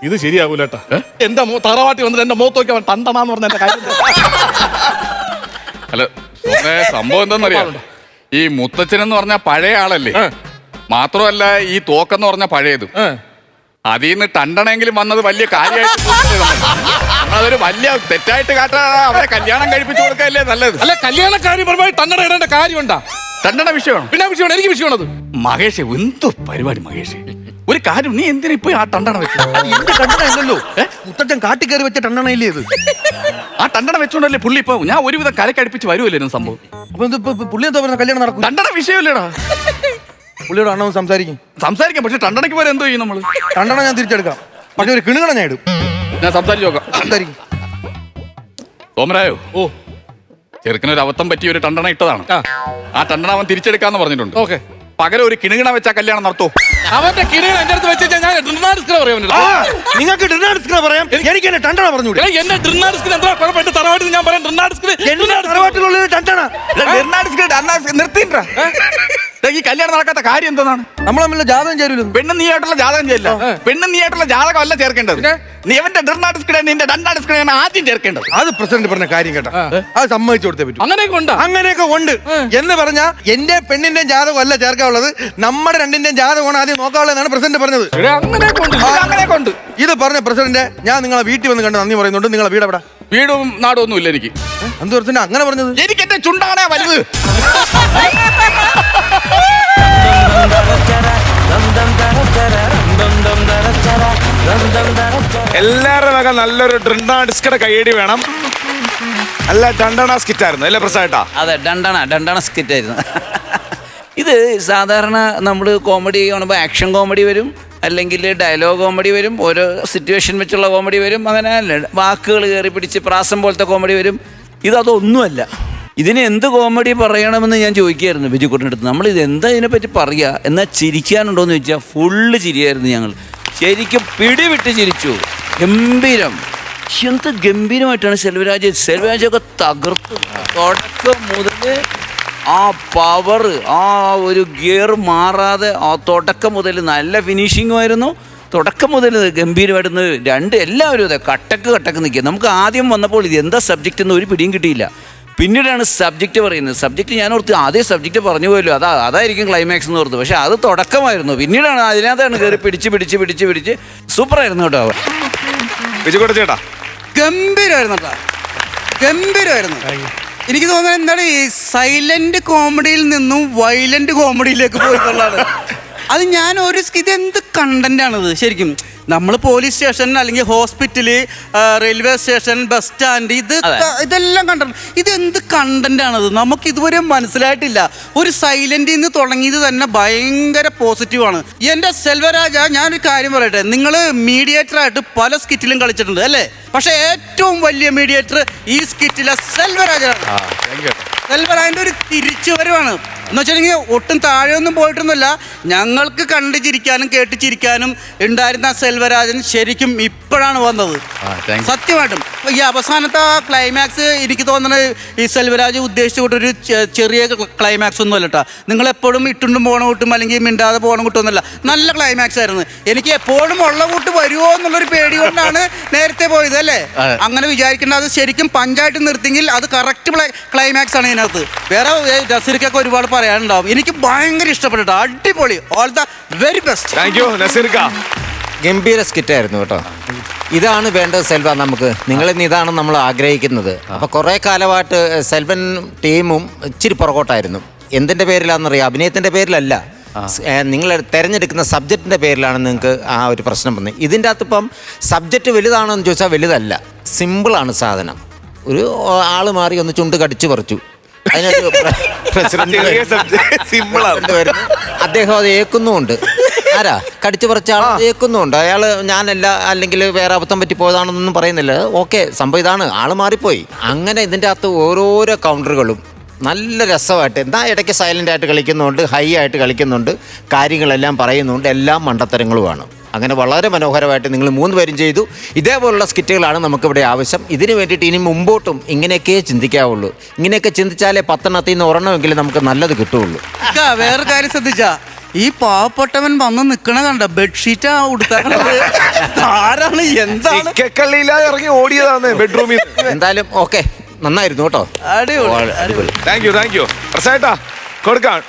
ഇത് ശരിയാകൂലേട്ടാ. എന്റെ തറവാട്ടി വന്നിട്ട് എന്റെ മുഖത്ത് നോക്കി അവൻ തണ്ടണാന്ന് പറഞ്ഞ എന്റെ കാര്യം. അല്ല, സംഭവം എന്താന്നറിയാം? ഈ മുത്തച്ഛൻ എന്ന് പറഞ്ഞ പഴയ ആളല്ലേ. മാത്രമല്ല, ഈ തോക്കെന്ന് പറഞ്ഞ പഴയത്. അതിൽ നിന്ന് ടണ്ടണെങ്കിലും വന്നത് വലിയ കാര്യമായിട്ട് അതൊരു വലിയ തെറ്റായിട്ട് കാട്ടാ. അവരെ കല്യാണം കഴിപ്പിച്ചു കൊടുക്കല്ലേ നല്ലത്. അല്ല, കല്യാണക്കാരി പരമായി ടണ്ടണ ഇടേണ്ട കാര്യമുണ്ടാ? ടണ്ടണ വിഷയമാണ്. പിന്നെ വിഷയമാണ്, എനിക്ക് വിഷയമാണത്. മഹേഷ്, എന്തു പരിപാടി മഹേഷ്? ഒരു കാര്യം, നീ എന്തിനാ ഇപ്പൊ ആ ടണ്ടണ വെച്ചത്? എന്റെ ടണ്ടണ അല്ലല്ലോ, മുത്തച്ഛൻ കാട്ടിക്കയറി വെച്ച ടണ്ടണ ഇല്ലേ ഇത്? ആ ടണ്ടണ വെച്ചോണ്ടല്ലേ പുള്ളി ഇപ്പൊ ഞാൻ ഒരുവിധം കരക്കടുപ്പിച്ച് വരുമല്ലോ സംഭവം. അപ്പൊ പുള്ളി എന്താ പറഞ്ഞ കല്യാണം നടക്കും? ടണ്ടണ വിഷയമില്ലടാ. പുള്ളിയോട് അണ്ണവും സംസാരിക്കാം. പക്ഷെ ടണ്ടണയ്ക്ക് പോലെ എന്തോ ചെയ്യും നമ്മള്? ടണ്ടണ ഞാൻ തിരിച്ചെടുക്കാം, പക്ഷെ ഒരു കിണുകണ ഞാൻ ഇടും. ഞാൻ സംസാരിച്ചു നോക്കാം. സംസാരിക്കും. തോമരായോ? ഓ, ചെറുക്കനൊരു അബദ്ധം പറ്റിയ ഒരു ടണ്ടണ ഇട്ടതാണ്. ആ ടണ്ടണ അവൻ തിരിച്ചെടുക്കാന്ന് പറഞ്ഞിട്ടുണ്ട്. ഓക്കെ, പകരം ഒരു കിണുകിണ വെച്ചാ കല്യാണം നടത്തോ? അവന്റെ കിണുകൾ എന്റെ അടുത്ത് വെച്ചാൽ ഞാൻ നിങ്ങൾക്ക് ഡ്രിനാഡിസ്കിനെ പറയാം, എനിക്ക് എന്നെ ടണ്ടണ പറഞ്ഞൂടെ? എന്റെ ഡ്രിനാഡിസ്കിന് എന്താ കുഴപ്പമില്ല? തറവാട്ടിൽ ഞാൻ പറയാം ഡ്രിനാഡിസ്കിന് തറവാട്ടിലുള്ള ടണ്ടണ നിർത്തിണ്ടാ. ഈ കല്യാണം നടക്കാത്ത കാര്യം എന്താണ്? നമ്മൾ തമ്മിൽ ജാതകം ചേരൂല. പെണ്ണ് നീ ആയിട്ടുള്ള ജാതകം ചെയ്യില്ല. പെണ്ണ് നീ ആയിട്ടുള്ള ജാതകം അല്ല ചേർക്കേണ്ടത്. നീ അവന്റെ ഡ്രിനാഡിസ്കിനെ നിന്റെ ഡണ്ടാഡിസ്കിനെ ആദ്യം ചേർക്കേണ്ടത്. അത് പ്രസിഡന്റ് പറഞ്ഞ കാര്യം കേട്ടോ, അത് സമ്മതിച്ചു കൊടുത്തേ പറ്റും. അങ്ങനെയൊക്കെ ഉണ്ട് എന്ന് പറഞ്ഞാ എന്റെ പെണ്ണിന്റെ ജാതകം അല്ല ചേർക്കാനുള്ളത്, നമ്മുടെ രണ്ടിന്റെയും ജാതകമാണ് ആദ്യം നോക്കാനുള്ളതെന്നാണ് പ്രസിഡന്റ് പറഞ്ഞത്. അങ്ങനെയൊക്കെ ഉണ്ട്. ഇത് പറഞ്ഞ പ്രസിഡന്റ്, ഞാൻ നിങ്ങളെ വീട്ടിൽ വന്ന് കണ്ട് നന്ദി പറയുന്നുണ്ട്. നിങ്ങളെ വീട് എവിടെ? വീടും നാടും ഒന്നും ഇല്ല എനിക്ക്. എന്ത് പ്രസിഡന്റ് അങ്ങനെ പറഞ്ഞത്? എനിക്ക് എന്റെ ചുണ്ടാണേ വലുത്. എല്ലാവരുടെ വക നല്ലൊരു ഡ്രിനാഡിസ്കയുടെ കയ്യടി വേണം. അല്ല, ഡണ്ടണ സ്കിറ്റായിരുന്നു അല്ലേ പ്രസാദേട്ടാ? അതെ, ഡണ്ടണ സ്കിറ്റായിരുന്നു. ഇത് സാധാരണ നമ്മൾ കോമഡി കാണുമ്പോൾ ആക്ഷൻ കോമഡി വരും, അല്ലെങ്കിൽ ഡയലോഗ് കോമഡി വരും, ഓരോ സിറ്റുവേഷൻ വെച്ചുള്ള കോമഡി വരും. അങ്ങനെ വാക്കുകൾ കയറി പിടിച്ച് പ്രാസം പോലത്തെ കോമഡി വരും. ഇതൊന്നുമല്ല. ഇതിന് എന്ത് കോമഡി പറയണമെന്ന് ഞാൻ ചോദിക്കുകയായിരുന്നു ബിജുക്കുട്ടൻ്റെ അടുത്ത്. നമ്മൾ ഇത് എന്താ ഇതിനെപ്പറ്റി പറയുക, എന്നാൽ ചിരിക്കാനുണ്ടോ എന്ന് ചോദിച്ചാൽ ഫുള്ള് ചിരിയായിരുന്നു. ഞങ്ങൾ ശരിക്കും പിടിവിട്ട് ചിരിച്ചു. ഗംഭീരം, എന്ത് ഗംഭീരമായിട്ടാണ് സെൽവരാജൊക്കെ തകർത്ത്. തുടക്കം മുതൽ ആ പവർ, ആ ഒരു ഗിയർ മാറാതെ ആ തുടക്കം മുതൽ നല്ല ഫിനിഷിങ്ങുമായിരുന്നു. തുടക്കം മുതൽ ഗംഭീരമായിരുന്നു. എല്ലാവരും അതെ കട്ടക്ക് നിൽക്കുക. നമുക്ക് ആദ്യം വന്നപ്പോൾ ഇത് എന്താ സബ്ജക്റ്റ് എന്ന് ഒരു പിടിയും കിട്ടിയില്ല. പിന്നീടാണ് സബ്ജക്റ്റ് പറയുന്നത്. സബ്ജക്റ്റ് ഞാൻ ഓർത്ത് ആദ്യം സബ്ജക്റ്റ് പറഞ്ഞു പോയല്ലോ, അതായിരിക്കും ക്ലൈമാക്സ് എന്ന് ഓർത്ത്. പക്ഷെ അത് തുടക്കമായിരുന്നു. പിന്നീടാണ് അതിനകത്താണ് കയറി പിടിച്ച് സൂപ്പറായിരുന്നു കേട്ടോ. ബിജുക്കുട്ടൻ ചേട്ടാ ഗംഭീരമായിരുന്നു കേട്ടോ, ഗംഭീരമായിരുന്നു. എനിക്ക് തോന്നുന്നത് എന്താണ്, ഈ സൈലന്റ് കോമഡിയിൽ നിന്നും വയലന്റ് കോമഡിയിലേക്ക് പോയിട്ടുള്ളതാണ്. അത് ഞാൻ ഇത് എന്ത് കണ്ടന്റാണിത് ശരിക്കും? നമ്മൾ പോലീസ് സ്റ്റേഷൻ, അല്ലെങ്കിൽ hospital, railway station, bus stand, ഇതെല്ലാം കണ്ടന്റ്. ഇതെന്ത് കണ്ടന്റാണത്? നമുക്ക് ഇതുവരെ മനസ്സിലായിട്ടില്ല. ഒരു സൈലന്റിൽ നിന്ന് തുടങ്ങിയത് തന്നെ ഭയങ്കര പോസിറ്റീവാണ്. എൻ്റെ സെൽവരാജ, ഞാനൊരു കാര്യം പറയട്ടെ, നിങ്ങൾ മീഡിയേറ്ററായിട്ട് പല സ്കിറ്റിലും കളിച്ചിട്ടുണ്ട് അല്ലേ? പക്ഷെ ഏറ്റവും വലിയ മീഡിയേറ്റർ ഈ സ്കിറ്റിലെ സെൽവരാജാണ്. സെൽവരാജൻ്റെ ഒരു തിരിച്ചുവരവാണ് എന്ന് വെച്ചിട്ടുണ്ടെങ്കിൽ ഒട്ടും താഴെയൊന്നും പോയിട്ടൊന്നുമില്ല. ഞങ്ങൾക്ക് കണ്ടു ചിരിക്കാനും കേട്ട് ചിരിക്കാനും ഉണ്ടായിരുന്ന സെൽവരാജൻ ശരിക്കും ഇപ്പോഴാണ് വന്നത്. സത്യമായിട്ടും ഈ അവസാനത്തെ ക്ലൈമാക്സ് എനിക്ക് തോന്നുന്നത് ഈ സെൽവരാജ് ഉദ്ദേശിച്ചു കൊണ്ടൊരു ചെറിയ ക്ലൈമാക്സ് ഒന്നും അല്ല കേട്ടോ. നിങ്ങൾ എപ്പോഴും ഇട്ടുണ്ടും പോണ കൂട്ടും അല്ലെങ്കിൽ മിണ്ടാതെ പോണ കൂട്ടൊന്നുമല്ല, നല്ല ക്ലൈമാക്സ് ആയിരുന്നു. എനിക്ക് എപ്പോഴും ഉള്ള കൂട്ട് വരുമോ എന്നുള്ളൊരു പേടി കൊണ്ടാണ് നേരത്തെ പോയത് അല്ലേ. അങ്ങനെ വിചാരിക്കേണ്ട, അത് ശരിക്കും പഞ്ചായത്ത് നിർത്തിയെങ്കിൽ അത് കറക്റ്റ് ക്ലൈമാക്സ് ആണ് ഇതിനകത്ത്. വേറെ നസീർക്കൊക്കെ ഒരുപാട് പറയാനുണ്ടാവും. എനിക്ക് ഭയങ്കര ഇഷ്ടപ്പെട്ടു, അടിപൊളി, all the very best. Thank you നസീർക്ക. ഗംഭീര സ്കിറ്റായിരുന്നു കേട്ടോ. ഇതാണ് വേണ്ടത് സെൽവ, നമുക്ക് നിങ്ങളിന്ന് ഇതാണ് നമ്മൾ ആഗ്രഹിക്കുന്നത്. അപ്പോൾ കുറേ കാലമായിട്ട് സെൽവൻ ടീമും ഇച്ചിരി പുറകോട്ടായിരുന്നു. എന്തിൻ്റെ പേരിലാണെന്നറിയാം, അഭിനയത്തിൻ്റെ പേരിലല്ല, നിങ്ങൾ തിരഞ്ഞെടുക്കുന്ന സബ്ജക്റ്റിൻ്റെ പേരിലാണ് നിങ്ങൾക്ക് ആ ഒരു പ്രശ്നം വന്നത്. ഇതിൻ്റെ അകത്ത് ഇപ്പം സബ്ജക്റ്റ് വലുതാണോ എന്ന് ചോദിച്ചാൽ വലുതല്ല, സിമ്പിളാണ് സാധനം. ഒരു ആൾ മാറി ഒന്ന് ചുണ്ട് കടിച്ചു പറിച്ചു, അതിനൊരു സിമ്പിളാണ്. അദ്ദേഹം അത് ഏക്കുന്നുമുണ്ട്. ആരാ കടിച്ചു പറിച്ച ആൾ ഏക്കുന്നുണ്ട്. അയാൾ ഞാനല്ല, അല്ലെങ്കിൽ വേറെ അബദ്ധം പറ്റി പോയതാണെന്നൊന്നും പറയുന്നില്ല. ഓക്കെ, സംഭവം ഇതാണ്, ആൾ മാറിപ്പോയി. അങ്ങനെ ഇതിൻ്റെ അകത്ത് ഓരോരോ കൗണ്ടറുകളും നല്ല രസമായിട്ട്, എന്താ ഇടയ്ക്ക് സൈലൻ്റ് ആയിട്ട് കളിക്കുന്നുണ്ട്, ഹൈ ആയിട്ട് കളിക്കുന്നുണ്ട്, കാര്യങ്ങളെല്ലാം പറയുന്നുണ്ട്, എല്ലാം മണ്ടത്തരങ്ങളുമാണ്. അങ്ങനെ വളരെ മനോഹരമായിട്ട് നിങ്ങൾ 3 പേരും ചെയ്തു. ഇതേപോലുള്ള സ്കിറ്റുകളാണ് നമുക്കിവിടെ ആവശ്യം. ഇതിനു വേണ്ടിയിട്ട് ഇനി മുമ്പോട്ടും ഇങ്ങനെയൊക്കെ ചിന്തിക്കാവുള്ളൂ. ഇങ്ങനെയൊക്കെ ചിന്തിച്ചാലേ 10 നിന്ന് ഒരെണ്ണമെങ്കിലും നമുക്ക് നല്ലത് കിട്ടുകയുള്ളൂ. വേറെ കാര്യം ശ്രദ്ധിച്ചാ, ഈ പാവപ്പെട്ടവൻ വന്ന് നിക്കണ കണ്ട ബെഡ്ഷീറ്റാ ഉടുത്താണത്. ആരാണ്, എന്താണ്? കള്ളിയില്ലാതെ ഇറങ്ങി ഓടിയതാണ് ബെഡ്റൂമിൽ. എന്തായാലും ഓക്കെ, നന്നായിരുന്നു കേട്ടോ. അടിപൊളി. താങ്ക് യു പ്രസാദേട്ടാ. കൊടുക്കാം.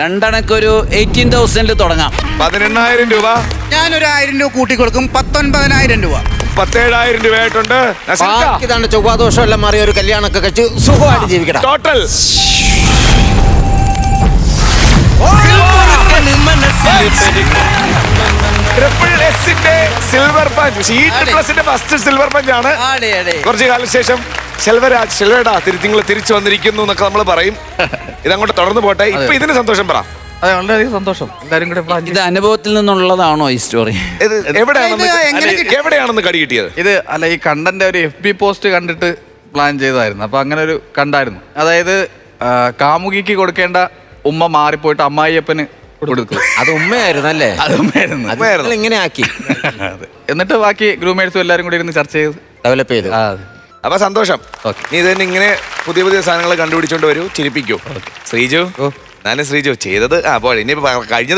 രണ്ടെണ്ണക്കൊരു 18,000 തുടങ്ങാം. 18,000 രൂപ. ഞാനൊരു 1000 രൂപ കൂട്ടിക്കൊടുക്കും. 19,000 രൂപ. 17,000 രൂപയായിട്ടുണ്ട്. ഇതാണ് ചൊവ്വാദോഷം എല്ലാം മാറി ഒരു കല്യാണമൊക്കെ കഴിച്ച് സുഖമായിട്ട് ജീവിക്കണം. ടോട്ടൽ SSന്റെ സിൽവർ പഞ്ച്, ന്റെ ഫസ്റ്റ് സിൽവർ പഞ്ചാണ്. കുറച്ചു കാലം ശേഷം സെൽവരാടാ നിങ്ങൾ തിരിച്ചു വന്നിരിക്കുന്നു എന്നൊക്കെ നമ്മൾ പറയും. ഇതങ്ങോട്ട് തുടർന്ന് പോട്ടെ. ഇപ്പൊ ഇതിന് സന്തോഷം പറ. അതെ, വളരെയധികം സന്തോഷം. എല്ലാരും കൂടെ ഇത് അനുഭവത്തിൽ നിന്നുള്ളതാണോ ഈ സ്റ്റോറി? എവിടെയാണെന്ന് കടി കിട്ടിയത്? ഇത് അല്ല, ഈ കണ്ടന്റ് ഒരു FB പോസ്റ്റ് കണ്ടിട്ട് പ്ലാൻ ചെയ്തതായിരുന്നു. അപ്പൊ അങ്ങനെ ഒരു കണ്ടായിരുന്നു. അതായത് കാമുകിക്ക് കൊടുക്കേണ്ട ഉമ്മ മാറിപ്പോയിട്ട് അമ്മായിയപ്പന് കൊടുക്കും. അത് ഉമ്മയായിരുന്നു അല്ലേ? അത് ഉമ്മയായിരുന്നു. ഇങ്ങനെ ആക്കി എന്നിട്ട് ബാക്കി ഗ്രൂമേഴ്സും എല്ലാരും കൂടി ഇരുന്ന് ചർച്ച ചെയ്ത് ഡെവലപ്പ് ചെയ്തു. അപ്പൊ സന്തോഷം. നീ തന്നെ ഇങ്ങനെ പുതിയ പുതിയ സാധനങ്ങൾ കണ്ടുപിടിച്ചോണ്ട് വരൂ, ചിരിപ്പിക്കൂ. ശ്രീജു, ഞാനും ശ്രീജു ചെയ്തത് പോയി, ഇനി കഴിഞ്ഞു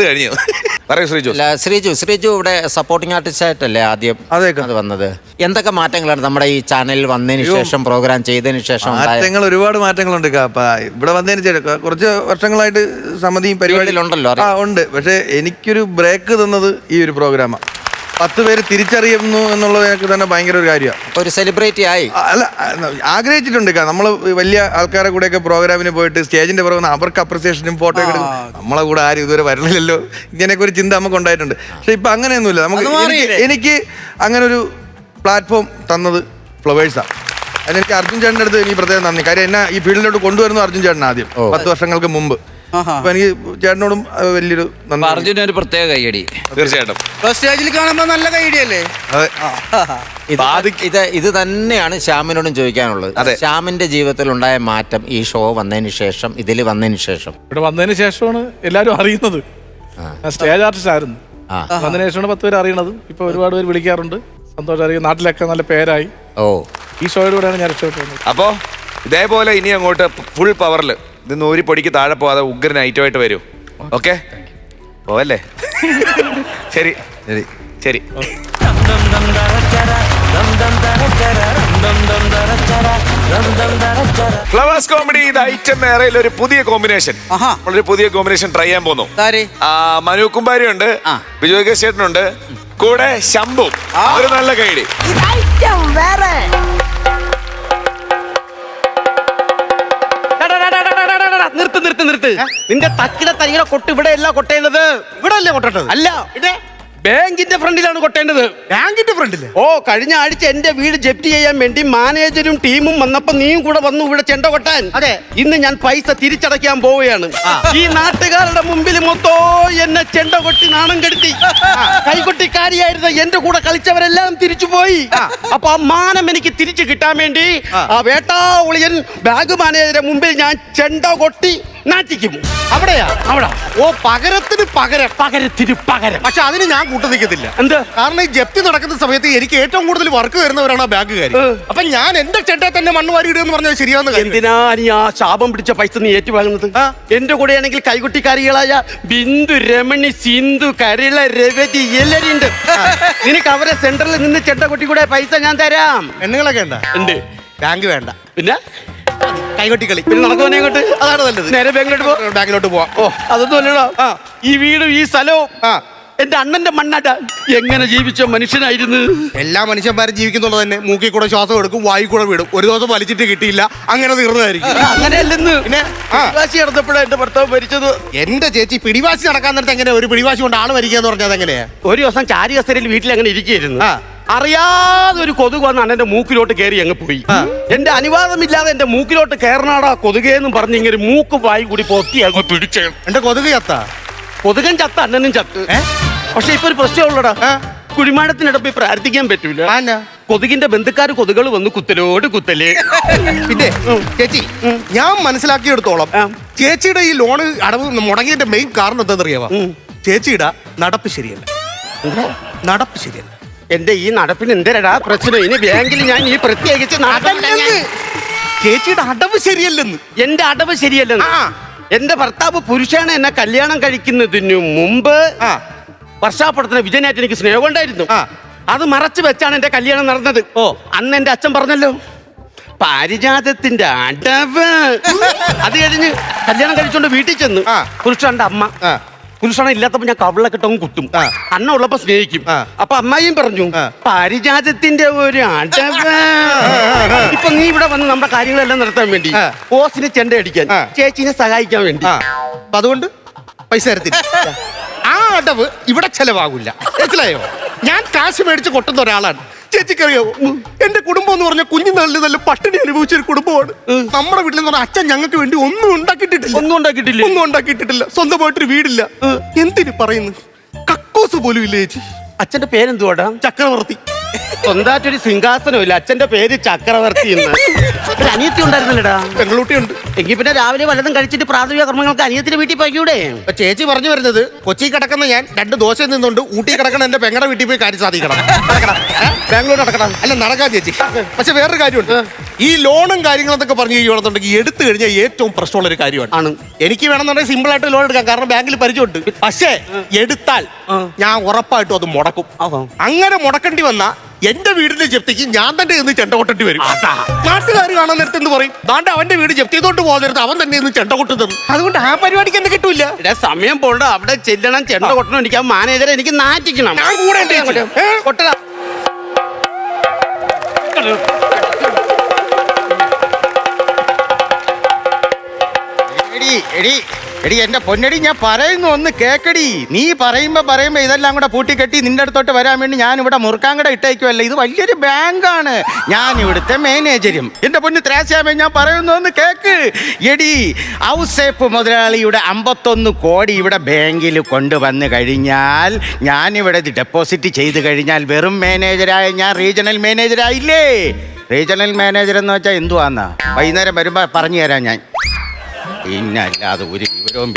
പറയൂ ശ്രീജു. ശ്രീജു ഇവിടെ സപ്പോർട്ടിംഗ് ആർട്ടിസ്റ്റ് ആയിട്ടല്ലേ ആദ്യം അത് വന്നത്? എന്തൊക്കെ മാറ്റങ്ങളാണ് നമ്മുടെ ഈ ചാനലിൽ വന്നതിന് ശേഷം, പ്രോഗ്രാം ചെയ്തതിന് ശേഷം? മാറ്റങ്ങൾ, ഒരുപാട് മാറ്റങ്ങളുണ്ട്. ഇവിടെ വന്നതിന് ശേഷം കുറച്ച് വർഷങ്ങളായിട്ട് സമിതിയും പരിപാടിയിലുണ്ടല്ലോ. ഉണ്ട്. പക്ഷെ എനിക്കൊരു ബ്രേക്ക് തന്നത് ഈ ഒരു പ്രോഗ്രാമാണ്. 10 പേര് തിരിച്ചറിയുന്നു എന്നുള്ളത് എനിക്ക് തന്നെ ഭയങ്കര ഒരു കാര്യമാണ്. ഒരു സെലിബ്രിറ്റി ആയി അല്ല, ആഗ്രഹിച്ചിട്ടുണ്ട്. നമ്മൾ വലിയ ആൾക്കാരെ കൂടെയൊക്കെ പ്രോഗ്രാമിന് പോയിട്ട് സ്റ്റേജിന്റെ പുറമെ അവർക്ക് അപ്രിസിയേഷനും ഫോട്ടോ ഒക്കെ എടുക്കും. നമ്മളെ കൂടെ ആരും ഇതുവരെ വരണില്ലല്ലോ, ഇങ്ങനെയൊക്കെ ഒരു ചിന്ത നമുക്ക് ഉണ്ടായിട്ടുണ്ട്. പക്ഷെ ഇപ്പൊ അങ്ങനെയൊന്നുമില്ല. എനിക്ക് അങ്ങനെ ഒരു പ്ലാറ്റ്ഫോം തന്നത് ഫ്ലവേഴ്സാണ്. അതിനെനിക്ക് അർജുൻ ചേട്ടൻ്റെ അടുത്ത് എനിക്ക് പ്രത്യേകം നന്ദി. കാര്യം എന്നെ ഈ ഫീൽഡിലോട്ട് കൊണ്ടുവരുന്നു അർജുൻ ചേട്ടൻ ആദ്യം 10 വർഷങ്ങൾക്ക് മുമ്പ്. അപ്പൊ എനിക്ക് ചേട്ടനോടും വലിയൊരു നന്ദി. അർജുന ഒരു പ്രത്യേക കൈയടി. തീർച്ചയായിട്ടും സ്റ്റേജിൽ കാണുമ്പോ നല്ല കൈയടിയല്ലേ? ഇത് തന്നെയാണ് ശ്യാമിനോടും ചോദിക്കാനുള്ളത്. ശ്യാമിന്റെ ജീവിതത്തിൽ ഉണ്ടായ മാറ്റം ഈ ഷോ വന്നതിന് ശേഷം, ഇതിൽ വന്നതിന് ശേഷം? ഇവിടെ വന്നതിന് ശേഷമാണ് എല്ലാരും അറിയുന്നത്. സ്റ്റേജ് ആർട്ടിസ്റ്റ് ആയിരുന്നു. വന്നതിന് ശേഷമാണ് 10 പേര് അറിയണത്. ഇപ്പൊ ഒരുപാട് പേര് വിളിക്കാറുണ്ട്, സന്തോഷം അറിയും. നാട്ടിലൊക്കെ നല്ല പേരായി. ഈ ഷോയിലൂടെയാണ് ഞാൻ രക്ഷപ്പെട്ടത്. അപ്പോ ഇതേപോലെ ഇനി അങ്ങോട്ട് ഫുൾ പവറിൽ ഇത് 100 പൊടിക്ക് താഴെ പോവാതെ ഉഗ്രൻ ഐറ്റമായിട്ട് വരൂ. ഓക്കെ, പോവല്ലേ? ശരി ശരി ശരി. ഫ്ലവേഴ്സ് കോമഡി ഇത് ഐറ്റം ഏറയിൽ ഒരു പുതിയ കോമ്പിനേഷൻ, ഒരു പുതിയ കോമ്പിനേഷൻ ട്രൈ ചെയ്യാൻ പോകുന്നു. മനു കുമ്പാരി ഉണ്ട്, ബിജു ചേട്ടനുണ്ട്, കൂടെ ശംഭു. ഒരു നല്ല കൈഡി. നിർത്ത്. നിന്റെ തക്കിട തരികിട കൊട്ട് ഇവിടെ അല്ല കൊട്ടേണ്ടത്. ഇവിടെ അല്ലേ കൊട്ടേണ്ടത്? അല്ല, ബാങ്കിന്റെ ഫ്രണ്ടിലാണ് കൊട്ടേണ്ടത്. ബാങ്കിന്റെ ഫ്രണ്ടില്? ഓ, കഴിഞ്ഞ ആഴ്ച എന്റെ വീട് ജപ്തി ചെയ്യാൻ വേണ്ടി മാനേജരും ടീമും വന്നപ്പോ നീയും കൂടെ വന്നു ഇവിടെ ചെണ്ട കൊട്ടാൻ. അതെ, ഇന്ന് ഞാൻ പൈസ തിരിച്ചടയ്ക്കാൻ പോവുകയാണ്. ഈ നാട്ടുകാരുടെ മുമ്പിൽ മൊത്തോ എന്നെ ചെണ്ട കൊട്ടി നാണം കെടുത്തി. കൈകൊട്ടിക്കാരിയായിരുന്ന എന്റെ കൂടെ കളിച്ചവരെല്ലാം തിരിച്ചു പോയി. അപ്പൊ ആ മാനം എനിക്ക് തിരിച്ചു കിട്ടാൻ വേണ്ടി ആ വേട്ടാ ഒളിയൻ ബാങ്ക് മാനേജരുടെ മുമ്പിൽ ഞാൻ ചെണ്ട കൊട്ടി നാറ്റിക്കും. അവിടെയാ അവിടെ ഓ പകരത്തിന് പകരം. പകരത്തിന് പകരം. പക്ഷെ അതിന് ഞാൻ കൂട്ടു നിൽക്കത്തില്ല. എന്ത്? കാരണം ഈ ജപ്തി നടക്കുന്ന സമയത്ത് എനിക്ക് ഏറ്റവും കൂടുതൽ വർക്ക് വരുന്നവരാണ് ആ ബാങ്കുകാർ. അപ്പൊ ഞാൻ എന്റെ ചേട്ടാ തന്നെ മണ്ണ് വാരി ഇടുക എന്ന് പറഞ്ഞാൽ ശരിയാവുന്ന കാര്യം. എന്തിനാ നീ ആ ശാപം പിടിച്ച പൈസ നീ ഏറ്റുവാങ്ങുന്നത്? എന്റെ കൂടെയാണെങ്കിൽ കൈകുട്ടിക്കാരികളായ ബിന്ദു, രമണി, സിന്ധു, കരള, രവതി എല്ലാരും ഉണ്ട്. നിനക്ക് അവരെ സെന്ററിൽ നിന്ന് ചെണ്ടകൊട്ടി കൂടെ പൈസ ഞാൻ തരാം. പെണ്ണുങ്ങളൊക്കെ ഉണ്ടാ ഉണ്ട്. ബാങ്ക് വേണ്ട, പിന്നെ കൈകൊട്ടിക്കളി. പിന്നെ നടക്കുവാനെ അങ്ങോട്ട്. അതാണ് നല്ലത്. നേരെ ബാങ്കിലോട്ട് പോ. ബാങ്കിലോട്ട് പോവാം. ഓ അതൊന്നും അല്ലടാ. ഈ വീടും ഈ സ്ഥലവും എന്റെ അണ്ണന്റെ മണ്ണാട്ട. എങ്ങനെ ജീവിച്ച മനുഷ്യനായിരുന്നു. എല്ലാ മനുഷ്യന്മാരും ജീവിക്കുന്നുള്ളത് തന്നെ. മൂക്കിൽ കൂടെ ശ്വാസം എടുക്കും, വായി കൂടെ വിടും. ഒരു ദിവസം വലിച്ചിട്ട് കിട്ടിയില്ല, അങ്ങനെ തീർന്നതായിരിക്കും. അങ്ങനെയല്ലെന്ന്. പിന്നെ പിടിവാശി നടന്നപ്പോഴാണ് എന്റെ ഭർത്താവ് മരിച്ചത്. എന്റെ ചേച്ചി പിടിവാശി നടക്കാൻ നേരത്തെ എങ്ങനെ ഒരു പിടിവാശി കൊണ്ട് ആള് മരിക്കുക എന്ന് പറഞ്ഞത് എങ്ങനെയാ? ഒരു ദിവസം ചാരി കസേരയിൽ വീട്ടിൽ അങ്ങനെ ഇരിക്കുകയായിരുന്നു. അറിയാതെ ഒരു കൊതുക് വന്ന് അണ്ണന്റെ മൂക്കിലോട്ട് കയറി അങ്ങ് പോയി. എന്റെ അനുവാദമില്ലാതെ എന്റെ മൂക്കിലോട്ട് കയറണാടാ കൊതുകേന്നും പറഞ്ഞ് ഇങ്ങനെ മൂക്ക് വായി കൂടി പൊത്തി അങ്ങ് പിടിച്ചേ. എന്റെ കൊതുക് ചത്ത. കൊതുകൻ ചത്ത, അണ്ണനും ചത്ത്. പക്ഷെ ഇപ്പൊ ഒരു പ്രശ്നമുള്ളടാ. കുഴിമാടത്തിനടപ്പ് പ്രാർത്ഥിക്കാൻ പറ്റൂല. കൊതുകിന്റെ ബന്ധുക്കാർ കൊതുകൾ വന്ന് കുത്തലോട് കുത്തല്. പിന്നെ ചേച്ചി, ഞാൻ മനസ്സിലാക്കിയെടുത്തോളം ചേച്ചിയുടെ ഈ ലോണ് അടവ് മുടങ്ങിയതിന്റെ മെയിൻ കാരണം എന്താണെന്നറിയാവാ? ചേച്ചിയുടെ നടപ്പ് ശരിയല്ല. നടപ്പ് ശരിയല്ല. എന്റെ ഈ നടപ്പിന് എന്തരടാ പ്രശ്നം? ഇനി ബാങ്കിൽ ഞാൻ ഈ പ്രത്യേകിച്ച് ചേച്ചിയുടെ അടവ് ശരിയല്ലെന്ന്. എന്റെ അടവ് ശരിയല്ലെന്ന്. എന്റെ ഭർത്താവ് പുരുഷാണ് എന്നെ കല്യാണം കഴിക്കുന്നതിനു മുമ്പ് വർഷാപ്പുറത്തിന് വിജയനായിട്ട് എനിക്ക് സ്നേഹം ഉണ്ടായിരുന്നു. അത് മറച്ചു വെച്ചാണ് എന്റെ കല്യാണം നടന്നത്. അന്ന് എന്റെ അച്ഛൻ പറഞ്ഞല്ലോ പാരിജാതത്തിന്റെ അടവ്. അത് കഴിഞ്ഞ് കല്യാണം കഴിച്ചോണ്ട് വീട്ടിൽ ചെന്ന് പുരുഷന്റെ അമ്മ പുരുഷണ ഇല്ലാത്തപ്പോ ഞാൻ കവിളൊക്കെ ഇട്ടവും കുത്തും. അണ്ണ ഉള്ളപ്പോ സ്നേഹിക്കും. അപ്പൊ അമ്മായിയും പറഞ്ഞു പാരിജാതത്തിന്റെ ഒരു അടവ്. ഇപ്പൊ നീ ഇവിടെ വന്ന് നമ്മുടെ കാര്യങ്ങളെല്ലാം നടത്താൻ വേണ്ടി ഓസിന് ചെണ്ട അടിക്കാൻ ചേച്ചിനെ സഹായിക്കാൻ വേണ്ടി. അതുകൊണ്ട് പൈസ തരത്തില്ല. ആ അടവ് ഇവിടെ ചെലവാകില്ല. മനസ്സിലായോ? ഞാൻ കാശ് മേടിച്ച് കൊട്ടുന്ന ഒരാളാണ്. ചേച്ചിക്കറിയാവോ, എന്റെ കുടുംബം എന്ന് പറഞ്ഞ കുഞ്ഞുനാളിൽ നല്ല പട്ടിണി അനുഭവിച്ച ഒരു കുടുംബമാണ്. നമ്മുടെ വീട്ടിൽ നിന്ന് പറഞ്ഞാൽ അച്ഛൻ ഞങ്ങൾക്ക് വേണ്ടി ഒന്നും ഉണ്ടാക്കിയിട്ടില്ല. സ്വന്തമായിട്ടൊരു വീടില്ല. എന്തിനു പറയുന്നു? കക്കൂസ് പോലും ഇല്ല ചേച്ചി. അച്ഛന്റെ പേരെന്തുവാടാ? ചക്രവർത്തി. സ്വന്തമായിട്ടൊരു സിംഹാസനം ഇല്ല. അച്ഛന്റെ പേര് ചക്രവർത്തി എന്ന്. അനിയത്തി ഉണ്ടായിരുന്നല്ലേടാ? പെങ്ങളുട്ടിയുണ്ട്. എങ്കിൽ പിന്നെ രാവിലെ വല്ലതും കഴിച്ചിട്ട് പ്രാഥമിക കർമ്മങ്ങൾക്ക് അനിയത്തിന്റെ വീട്ടിൽ പോയിക്കൂടെ? ചേച്ചി പറഞ്ഞു വരുന്നത് കൊച്ചി കിടക്കുന്ന ഞാൻ 2 ദോശ നിന്നുകൊണ്ട് ഊട്ടി കിടക്കണ എന്റെ പെങ്ങളുടെ വീട്ടിൽ പോയി കാര്യം സാധിക്കണം. ബാംഗ്ലൂർ നടക്കണം. അല്ല നടക്കാം ചേച്ചി. പക്ഷെ വേറൊരു കാര്യമുണ്ട്. ഈ ലോണും കാര്യങ്ങളൊക്കെ പറഞ്ഞു കഴിയുകയാണെന്നുണ്ടെങ്കിൽ എടുത്തു കഴിഞ്ഞാൽ ഏറ്റവും പ്രശ്നമുള്ള ഒരു കാര്യമാണ്. എനിക്ക് വേണമെന്നുണ്ടെങ്കിൽ സിമ്പിൾ ആയിട്ട് ലോൺ എടുക്കാം, കാരണം ബാങ്കിൽ പരിചയമുണ്ട്. പക്ഷേ എടുത്താൽ ഞാൻ ഉറപ്പായിട്ടും അത് മുടക്കും. അങ്ങനെ മുടക്കേണ്ടി വന്ന എന്റെ വീടിന്റെ ജപ്തിക്ക് ഞാൻ തന്നെ ഇന്ന് ചെണ്ട കൊട്ടേണ്ടി വരും. നാട്ടുകാർ കാണാൻ നേരത്തെ എന്ന് പറയും ദാണ്ട് അവന്റെ വീട് ജപ്തി ചെയ്തോണ്ട് പോകുന്ന നേരത്ത് അവൻ തന്നെ ഇന്ന് ചെണ്ട കൊട്ടുന്നത്. അതുകൊണ്ട് ആ പരിപാടിക്ക് എന്നെ കിട്ടൂല. സമയം പോണ്ട, അവിടെ ചെല്ലണം, ചെണ്ട കൊട്ടണം. എനിക്ക് ആ മാനേജറെ എനിക്ക് നാറ്റിക്കണം. ഞാൻ കൂടെ കൊട്ടണം. എടി എന്റെ പൊന്നടി, ഞാൻ പറയുന്നു ഒന്ന് കേക്കടി. നീ പറയുമ്പോ ഇതെല്ലാം കൂടെ പൂട്ടിക്കെട്ടി നിന്റെ അടുത്തോട്ട് വരാൻ വേണ്ടി ഞാൻ ഇവിടെ മുറുക്കാങ്കട ഇട്ടേക്കുമല്ല. ഇത് വലിയൊരു ബാങ്കാണ്. ഞാൻ ഇവിടുത്തെ മാനേജരും. എന്റെ പൊന്ന് ത്രാശാമേ, ഞാൻ പറയുന്നു ഒന്ന് കേക്ക്. എടി ഔസേപ്പ് മുതലാളിയുടെ 51 കോടി ഇവിടെ ബാങ്കിൽ കൊണ്ടുവന്ന് കഴിഞ്ഞാൽ, ഞാനിവിടെ ഡെപ്പോസിറ്റ് ചെയ്ത് കഴിഞ്ഞാൽ വെറും മാനേജരായ ഞാൻ റീജിയണൽ മാനേജരായില്ലേ. റീജിയണൽ മാനേജർ എന്ന് വെച്ചാൽ എന്തുവാന്നാ? വൈകുന്നേരം വരുമ്പോ പറഞ്ഞു തരാം ഞാൻ. പിന്നെ അല്ലാതെ ഒരു വിവരവും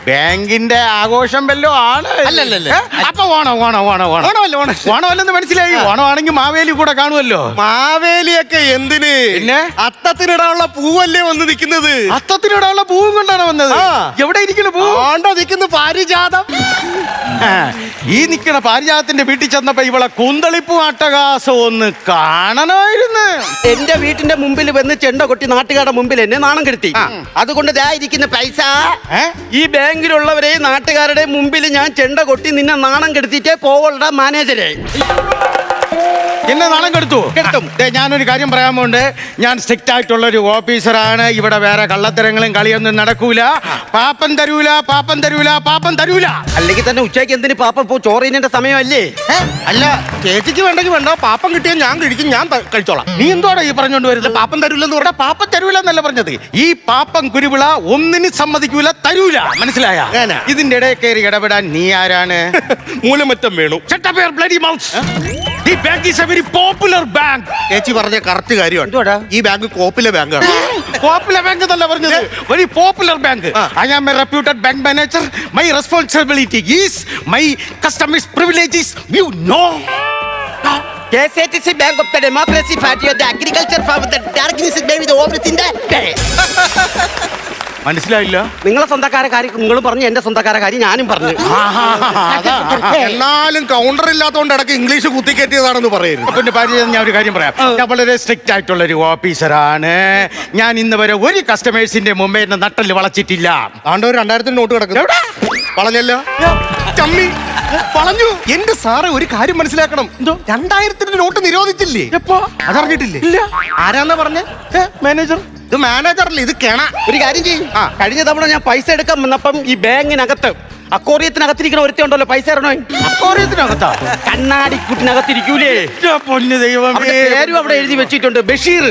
ബാങ്കിന്റെ ആഘോഷം വല്ലോ ആണ്. അല്ലല്ലേ? അപ്പൊ ഓണമല്ലെന്ന് മനസ്സിലായി. ഓണമാണെങ്കിൽ മാവേലി കൂടെ കാണുമല്ലോ. മാവേലിയൊക്കെ എന്തിന്? പിന്നെ അത്തത്തിനിടാനുള്ള പൂവല്ലേ വന്ന് നിൽക്കുന്നത്. അത്തത്തിനിടാനുള്ള പൂവും കൊണ്ടാണ് വന്നത്. എവിടെ ഇരിക്കുന്നു പൂ? നിൽക്കുന്നു പാരിജാതം. ഈ നിൽക്കണ പാരിജാതത്തിന്റെ വീട്ടിൽ ചെന്നപ്പോ ഇവളെ കൂന്തളിപ്പൂ അട്ടകാസം ഒന്ന് കാണണമായിരുന്നു. എന്റെ വീട്ടിന്റെ മുമ്പിൽ വന്ന് ചെണ്ട കൊട്ടി നാട്ടുകാരുടെ മുമ്പിൽ എന്നെ നാണം കെടുത്തി. അതുകൊണ്ട് ഇരിക്കുന്ന പൈസ ഈ ബാങ്കിലുള്ളവരെ നാട്ടുകാരുടെ മുമ്പിൽ ഞാൻ ചെണ്ട കൊട്ടി നിന്നെ നാണം കെടുത്തിട്ടേ പോവളുടെ മാനേജരെ. എന്നെ നാളെ കെടുത്തു ഞാനൊരു കാര്യം പറയാൻ പോണ്ട്. ഞാൻ സ്ട്രിക്റ്റ് ആയിട്ടുള്ള ഒരു ഓഫീസറാണ്. ഇവിടെ വേറെ കള്ളത്തരങ്ങളും കളിയൊന്നും നടക്കൂല. പാപ്പൻ തരൂല, പാപ്പൻ തരൂല, പാപ്പൻ തരൂല. അല്ലെങ്കിൽ തന്നെ ഉച്ചയ്ക്ക് എന്തിന് പാപ്പ പോ ചോറിന്റെ സമയമല്ലേ? അല്ല, ചേച്ചിക്ക് വേണ്ടെങ്കിൽ വേണ്ട, പാപ്പൻ കിട്ടിയാൽ ഞാൻ കഴിക്കും, ഞാൻ കഴിച്ചോളാം. നീ എന്തോടാ ഈ പറഞ്ഞോണ്ട് വരുന്നത്? പാപ്പൻ തരൂലെന്ന് പറഞ്ഞാൽ പാപ്പൻ തരൂല എന്നല്ല പറഞ്ഞത്. ഈ പാപ്പൻ കുരുവിള ഒന്നിനും സമ്മതിക്കൂല, തരൂല. മനസ്സിലായ? ഇതിന്റെ ഇടയിൽ കയറി ഇടപെടാൻ നീ ആരാണ്? Moolamattom Venu. Shut up your bloody mouth. The bank is a very popular bank. ചേച്ചി പറഞ്ഞ കറക്റ്റ് കാര്യമാണ്. ഈ ബാങ്ക് കോപ്പിലെ ബാങ്കാണ്. പോപ്പുലർ ബാങ്ക് എന്നല്ല പറഞ്ഞത്, very popular bank. I am a reputed bank manager. My responsibility is my customers privileges. You know. KSATC Bank of the Democracy Party of the Agriculture Farm of the Darkness is maybe the everything that day. മനസ്സിലായില്ല? നിങ്ങളെ സ്വന്തക്കാരെ കാര്യം നിങ്ങളും പറഞ്ഞു, എന്റെ സ്വന്തക്കാരെ കാര്യം ഞാനും പറഞ്ഞു. എന്നാലും കൗണ്ടർ ഇല്ലാത്തതുകൊണ്ട് ഇടയ്ക്ക് ഇംഗ്ലീഷ് കുത്തിക്കയറ്റിയതാണെന്ന് പറയുന്നു. പിന്നെ ഭാര്യ, ഞാൻ ഒരു കാര്യം പറയാം. ഞാൻ വളരെ സ്ട്രിക്റ്റ് ആയിട്ടുള്ള ഒരു ഓഫീസറാണ്. ഞാൻ ഇന്ന് വരെ ഒരു കസ്റ്റമേഴ്സിന്റെ മുമ്പേ എന്നെ നട്ടല് വളച്ചിട്ടില്ല. ആണ്ട് ഒരു 2000 നോട്ട് കിടക്കുന്നു. വളഞ്ഞല്ലോ ചമ്മി വളഞ്ഞു. എന്റെ സാറ് ഒരു കാര്യം മനസ്സിലാക്കണം. 2000 നോട്ട് നിരോധിച്ചില്ലേ? എപ്പോ? അതറിഞ്ഞിട്ടില്ലേ? ഇല്ല. ആരാന്നാ പറഞ്ഞേ? മാനേജർ. ഇത് മാനേജറല്ലേ, ഇത് കേണ. ഒരു കാര്യം ചെയ്യും. കഴിഞ്ഞ തവണ ഞാൻ പൈസ എടുക്കാൻ വന്നപ്പം ഈ ബാങ്കിനകത്ത് അക്കോറിയത്തിനകത്തിരിക്കുന്ന ഒരുത്തി ഉണ്ടല്ലോ, പൈസ ഇടണോ? അക്കോറിയത്തിനകത്താ? കണ്ണാടിക്കുട്ടിനകത്തിരിക്കൂലേ? പൊന്നു ദൈവം. അവന്റെ പേരും അവിടെ എഴുതി വെച്ചിട്ടുണ്ട്, ബഷീർ.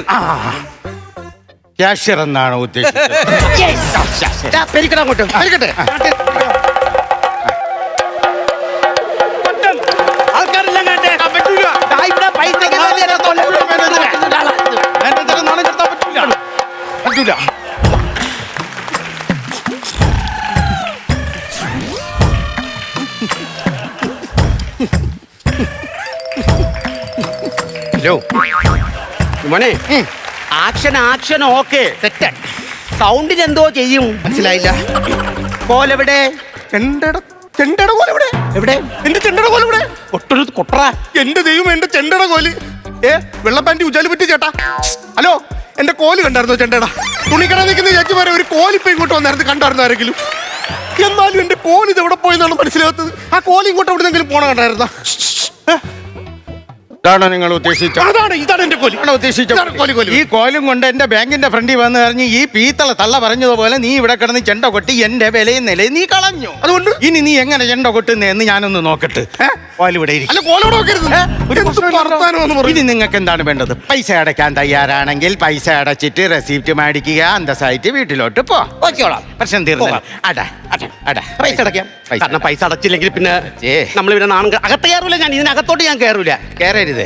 ക്യാഷ്യർ എന്നാണ് ഉദ്ദേശിച്ചത്. പെരിക്കട അങ്ങോട്ട്. ആയിക്കട്ടെ. ആൾക്കാരെല്ലാം കേട്ടെ. ദാ ഇവിടെ പൈസ മാനേജറെ നാണം കെടുത്താൻ പറ്റില്ല. പറ്റൂല. ഹലോ മോനെ, ആക്ഷൻ ഓക്കെ, സെറ്റ്. സൗണ്ടിന് എന്തോ ചെയ്യും? മനസ്സിലായില്ല. കോലെവിടെ? ചെണ്ടയുടെ കോല് എവിടെ? എവിടെ? എന്റെ ചെണ്ടയുടെ കോല് എവിടെ? ഒട്ടൊരു കൊട്ടറ. എന്റെ ദൈവം, എന്റെ ചെണ്ടയുടെ കോല്. വെള്ളപ്പാൻറ്റി ഉജാലി പറ്റി ചേട്ടാ. ഹലോ, എന്റെ കോല് കണ്ടായിരുന്നോ? ചെണ്ടയുടെ തുണിക്കട നിൽക്കുന്ന ചേച്ചി വരെ ഒരു കോലിപ്പോ ഇങ്ങോട്ട് വന്നായിരുന്നു. കണ്ടായിരുന്നു ആരെങ്കിലും? എന്നാലും എന്റെ കോല് ഇത് എവിടെ പോയെന്നാണ് മനസ്സിലാകാത്തത്. ആ കോല് ഇങ്ങോട്ട് എവിടെന്നെങ്കിലും പോണ കണ്ടായിരുന്ന? ഇതാണോ നിങ്ങൾ ഉദ്ദേശിച്ചത്? ഇതാണ് എന്റെ കോല്. ഉദ്ദേശിച്ചത് ഈ കോലും കൊണ്ട് എന്റെ ബാങ്കിന്റെ ഫ്രണ്ടിൽ വന്ന് കഴിഞ്ഞ് ഈ പീത്തള തള്ള പറഞ്ഞതുപോലെ നീ ഇവിടെ കിടന്ന് ചെണ്ട കൊട്ടി എന്റെ വിലയും നിലയും നീ കളഞ്ഞു. അതുകൊണ്ട് ഇനി നീ എങ്ങനെ ചെണ്ട കൊട്ടുന്നതെന്ന് ഞാനൊന്ന് നോക്കട്ടെ. കോലിവിടെ ഇരിക്കും. അല്ല, കോലോടെ നോക്കരുത്. ഇനി നിങ്ങൾക്ക് എന്താണ് വേണ്ടത്? പൈസ അടയ്ക്കാൻ തയ്യാറാണെങ്കിൽ പൈസ അടച്ചിട്ട് റെസിപ്റ്റ് മേടിക്കുക, അന്തസ്സായിട്ട് വീട്ടിലോട്ട് പോക്കോളാം. പ്രശ്നം തീർന്നു. പൈസ അടയ്ക്കാം. കാരണം പൈസ അടച്ചില്ലെങ്കിൽ പിന്നെ നമ്മൾ പിന്നെ നാണം അകത്ത് കയറൂല. ഞാൻ ഇതിനകത്തോട്ട് ഞാൻ കയറൂല.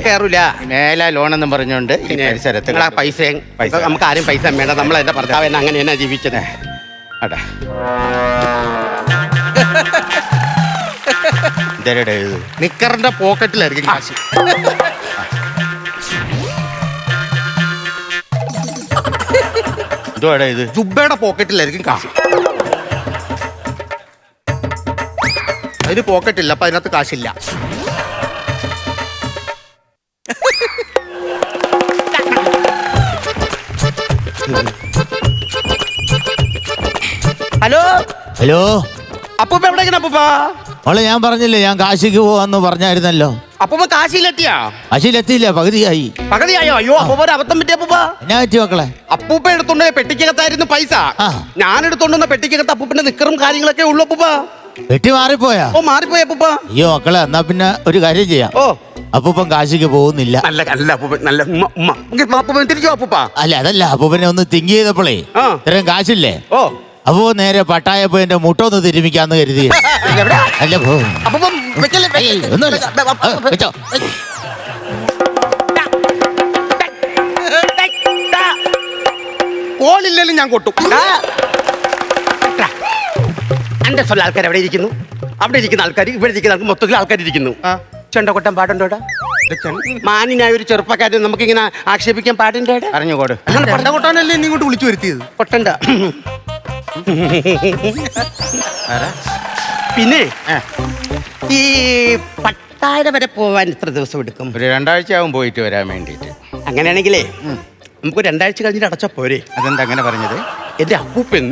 കയറൂല. മേല ലോണെന്നും പറഞ്ഞുകൊണ്ട് ഈ പരിസരത്ത് പൈസ നമുക്ക് ആരും പൈസ വേണ്ട. നമ്മൾ എന്റെ ഭർത്താവ് എന്നെ അങ്ങനെ തന്നെ ജീവിച്ചത്. അടാ നിക്കറിന്റെ പോക്കറ്റിലായിരിക്കും കാശ്. ഇതോടെ ഇത് ജുബയുടെ പോക്കറ്റിലായിരിക്കും കാശ്. അതിന് പോക്കറ്റില്ല, അപ്പൊ അതിനകത്ത് കാശില്ല. ഹലോ ഹലോ അപ്പൂപ്പ എവിടേക്കാണ് അപ്പൂപ്പ? മോളെ, ഞാൻ പറഞ്ഞില്ലേ ഞാൻ കാശിക്ക് പോവാന്ന് പറഞ്ഞായിരുന്നല്ലോ. അപ്പൂപ്പ കാശിയിലെത്തിയാ? കാശിയിലെത്തിയില്ല, പകുതിയായി. പകുതിയായോ? അയ്യോ, അപ്പൂപ്പ ഒരു അബദ്ധം പറ്റിയ അപ്പൂപ്പ. എന്നാ പറ്റി മക്കളെ? അപ്പൂപ്പ എടുത്തോണ്ട് പെട്ടിക്കകത്തായിരുന്നു പൈസ. ആ. ഞാൻ എടുത്തോണ്ടുവന്ന പെട്ടിക്കകത്ത് അപ്പൂപ്പിന്റെ നിക്കറും കാര്യങ്ങളൊക്കെ ഉള്ളു അപ്പൂപ്പ. വെട്ടി മാറിപ്പോയാ? ഓ, മാറിപ്പോയി അപ്പൂപ്പ. അയ്യോ മക്കളെ, എന്നാ പിന്നെ ഒരു കാര്യം ചെയ്യാം. ഓ, അപ്പൂപ്പൻ കാശിക്ക് പോകുന്നില്ല. നല്ല നല്ല അപ്പൂപ്പ, നല്ല ഉമ്മ ഉമ്മ. അപ്പൂപ്പ തിരിച്ചോ അപ്പൂപ്പ? അല്ല, അതല്ല, അപ്പൂപ്പനെ ഒന്ന് തിങ്ക് ചെയ്തപ്പോളേ ആ. ഇത്രയും കാശില്ലേ, ഓ, അപ്പോ നേരെ പട്ടായപ്പോ എന്റെ മുട്ടൊന്ന് തിരുമിക്കാന്ന് കരുതി. എവിടെ? അല്ല പോ. അപ്പൂപ്പ വെക്കല്ലേ, ഏയ്, ഒന്നുമില്ല. വെച്ചോ. കോളില്ലെങ്കിലും ഞാൻ കൊട്ടും. എന്റെ സ്വല്ല ആൾക്കാർ എവിടെ ഇരിക്കുന്നു? അവിടെ ഇരിക്കുന്ന ആൾക്കാർ, ഇവിടെ ഇരിക്കുന്ന ആൾക്കാർ, മൊത്തത്തിൽ ആൾക്കാർ ഇരിക്കുന്നു. ചെണ്ട കൊട്ടാൻ പാടുണ്ടോടാ? മാനിനായ ഒരു ചെറുപ്പക്കാരൻ നമുക്കിങ്ങനെ ആക്ഷേപിക്കാൻ പാടുണ്ടോടാ? അറിഞ്ഞുകൂട്. ചെണ്ട കൊട്ടാനല്ലേ എന്നെ ഇങ്ങോട്ട് വിളിച്ചു വരുത്തിയത്? കൊട്ടണ്ട. പിന്നെ ഈ പട്ടായ വരെ പോവാൻ എത്ര ദിവസം എടുക്കും? ഒരു 2 ആഴ്ച ആവും പോയിട്ട് വരാൻ വേണ്ടിയിട്ട്. അങ്ങനെയാണെങ്കിലേ നമുക്ക് 2 ആഴ്ച കഴിഞ്ഞിട്ട് അടച്ചാ പോരെ? അതെന്താ അങ്ങനെ പറഞ്ഞത്? എന്റെ അപ്പൂപ്പൻ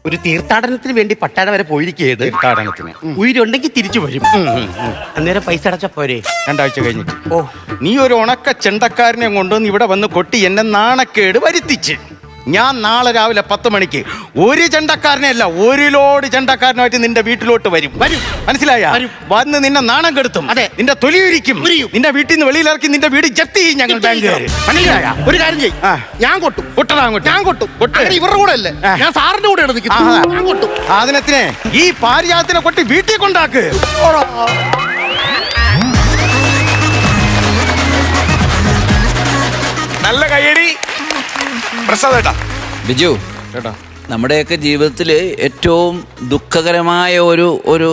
ഒരു തീർത്ഥാടനത്തിന് വേണ്ടി പട്ടാഴ വരെ പോയിരിക്കുകയാണ്. തീർത്ഥാടനത്തിന് ഉയരുണ്ടെങ്കിൽ തിരിച്ചു വരും. അന്നേരം പൈസ അടച്ച പോരെ? 2 ആഴ്ച കഴിഞ്ഞിട്ട്. നീ ഒരു ഉണക്ക ചെണ്ടക്കാരനെ കൊണ്ടുവന്ന് ഇവിടെ വന്ന് കൊട്ടി എന്നെ നാണക്കേട് വരുത്തിച്ച്. ഞാൻ നാളെ രാവിലെ 10 മണിക്ക് ഒരു ചെണ്ടക്കാരനെ അല്ല 1 ലോഡ് ചെണ്ടക്കാരനായിട്ട് നിന്റെ വീട്ടിലോട്ട് വരും. മനസ്സിലായ? വന്ന് നിന്നെ നാണം കെടുത്തും. അതെ. നിന്റെ തൊലിയൊരിക്കും. നിന്റെ വീട്ടിൽ നിന്ന് വെളിയിലിറക്കി നിന്റെ വീട് ജപ്തി ചെയ്യും ഞങ്ങൾ ബാങ്കുകാർ. മനസ്സിലായ? ഒരു കാര്യം ചെയ്യും, ഞാൻ കൊട്ടും. കൊട്ടടാ അങ്ങോട്ട്. ഞാൻ കൊട്ടും. ഇവരുടെ കൂടെ അല്ലേ, ഞാൻ സാറിന്റെ കൂടെ നിൽക്കുന്നത്. ഞാൻ കൊട്ടും. സാധനത്തിനെ ഈ പാരിജാതത്തിനെ കൊട്ടി വീട്ടിൽ കൊണ്ടാക്ക്. നല്ല കയ്യടി പ്രസാദ് ഏട്ടാ. ബിജു, നമ്മുടെയൊക്കെ ജീവിതത്തിൽ ഏറ്റവും ദുഃഖകരമായ ഒരു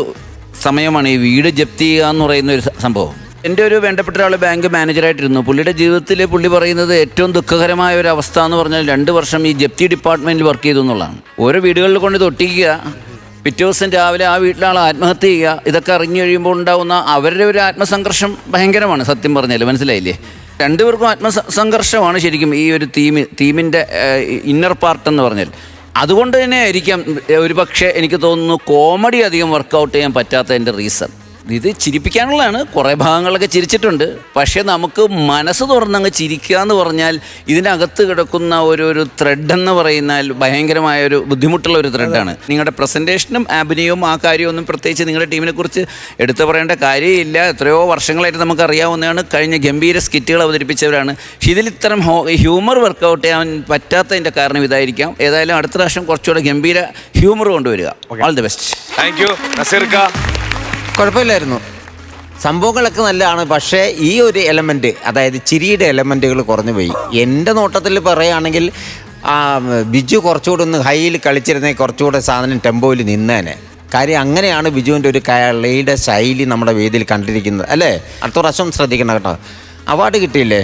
സമയമാണ് ഈ വീട് ജപ്തി ചെയ്യുക എന്ന് പറയുന്ന ഒരു സംഭവം. എൻ്റെ ഒരു വേണ്ടപ്പെട്ട ഒരാൾ ബാങ്ക് മാനേജറായിട്ടിരുന്നു. പുള്ളിയുടെ ജീവിതത്തിൽ പുള്ളി പറയുന്നത് ഏറ്റവും ദുഃഖകരമായ ഒരു അവസ്ഥ എന്ന് പറഞ്ഞാൽ 2 വർഷം ഈ ജപ്തി ഡിപ്പാർട്ട്മെൻറ്റിൽ വർക്ക് ചെയ്തു എന്നുള്ളതാണ്. ഓരോ വീടുകളിൽ കൊണ്ട് തൊട്ടിക്കുക, പിറ്റേ ദിവസം രാവിലെ ആ വീട്ടിലാൾ ആത്മഹത്യ ചെയ്യുക. ഇതൊക്കെ അറിഞ്ഞു കഴിയുമ്പോൾ ഉണ്ടാകുന്ന അവരുടെ ഒരു ആത്മസംഘർഷം ഭയങ്കരമാണ്. സത്യം പറഞ്ഞാൽ മനസ്സിലായില്ലേ? 2 പേർക്കും ആത്മസംഘർഷമാണ് ശരിക്കും ഈ ഒരു തീമിൻ്റെ ഇന്നർ പാർട്ട് എന്ന് പറഞ്ഞാൽ. അതുകൊണ്ട് തന്നെ ആയിരിക്കാം ഒരു പക്ഷേ എനിക്ക് തോന്നുന്നു കോമഡി അധികം വർക്കൗട്ട് ചെയ്യാൻ പറ്റാത്തതിൻ്റെ റീസൺ. ഇത് ചിരിപ്പിക്കാനുള്ളതാണ്, കുറേ ഭാഗങ്ങളൊക്കെ ചിരിച്ചിട്ടുണ്ട്. പക്ഷേ നമുക്ക് മനസ്സ് തുറന്നങ്ങ് ചിരിക്കുക എന്ന് പറഞ്ഞാൽ ഇതിനകത്ത് കിടക്കുന്ന ഒരു ത്രെഡ് എന്ന് പറയുന്നാൽ ഭയങ്കരമായ ഒരു ബുദ്ധിമുട്ടുള്ള ഒരു ത്രെഡാണ്. നിങ്ങളുടെ പ്രസൻറ്റേഷനും അഭിനയവും ആ കാര്യമൊന്നും പ്രത്യേകിച്ച് നിങ്ങളുടെ ടീമിനെ കുറിച്ച് എടുത്തു പറയേണ്ട കാര്യമില്ല. എത്രയോ വർഷങ്ങളായിട്ട് നമുക്കറിയാവുന്നതാണ്. കഴിഞ്ഞ ഗംഭീര സ്കിറ്റുകൾ അവതരിപ്പിച്ചവരാണ്. പക്ഷേ ഇതിൽ ഇത്തരം ഹ്യൂമർ വർക്കൗട്ട് ചെയ്യാൻ പറ്റാത്തതിൻ്റെ കാരണം ഇതായിരിക്കാം. ഏതായാലും അടുത്ത പ്രാവശ്യം കുറച്ചുകൂടെ ഗംഭീര ഹ്യൂമർ കൊണ്ടുവരിക. All the best. Thank you നസീർക്ക. കുഴപ്പമില്ലായിരുന്നു, സംഭവങ്ങളൊക്കെ നല്ലതാണ്. പക്ഷേ ഈ ഒരു എലമെൻറ്റ്, അതായത് ചിരിയുടെ എലമെൻറ്റുകൾ കുറഞ്ഞു പോയി. എൻ്റെ നോട്ടത്തിൽ പറയുകയാണെങ്കിൽ ബിജു കുറച്ചുകൂടെ ഒന്ന് ഹൈയിൽ കളിച്ചിരുന്നെങ്കിൽ കുറച്ചുകൂടെ സാധനം ടെമ്പോയിൽ നിന്നേനെ. കാര്യം അങ്ങനെയാണ് ബിജുവിൻ്റെ ഒരു കളിയുടെ ശൈലി നമ്മുടെ വേദിയിൽ കണ്ടിരിക്കുന്നത് അല്ലേ? അടുത്ത പ്രാവശ്യം ശ്രദ്ധിക്കണം കേട്ടോ. അവാർഡ് കിട്ടിയില്ലേ?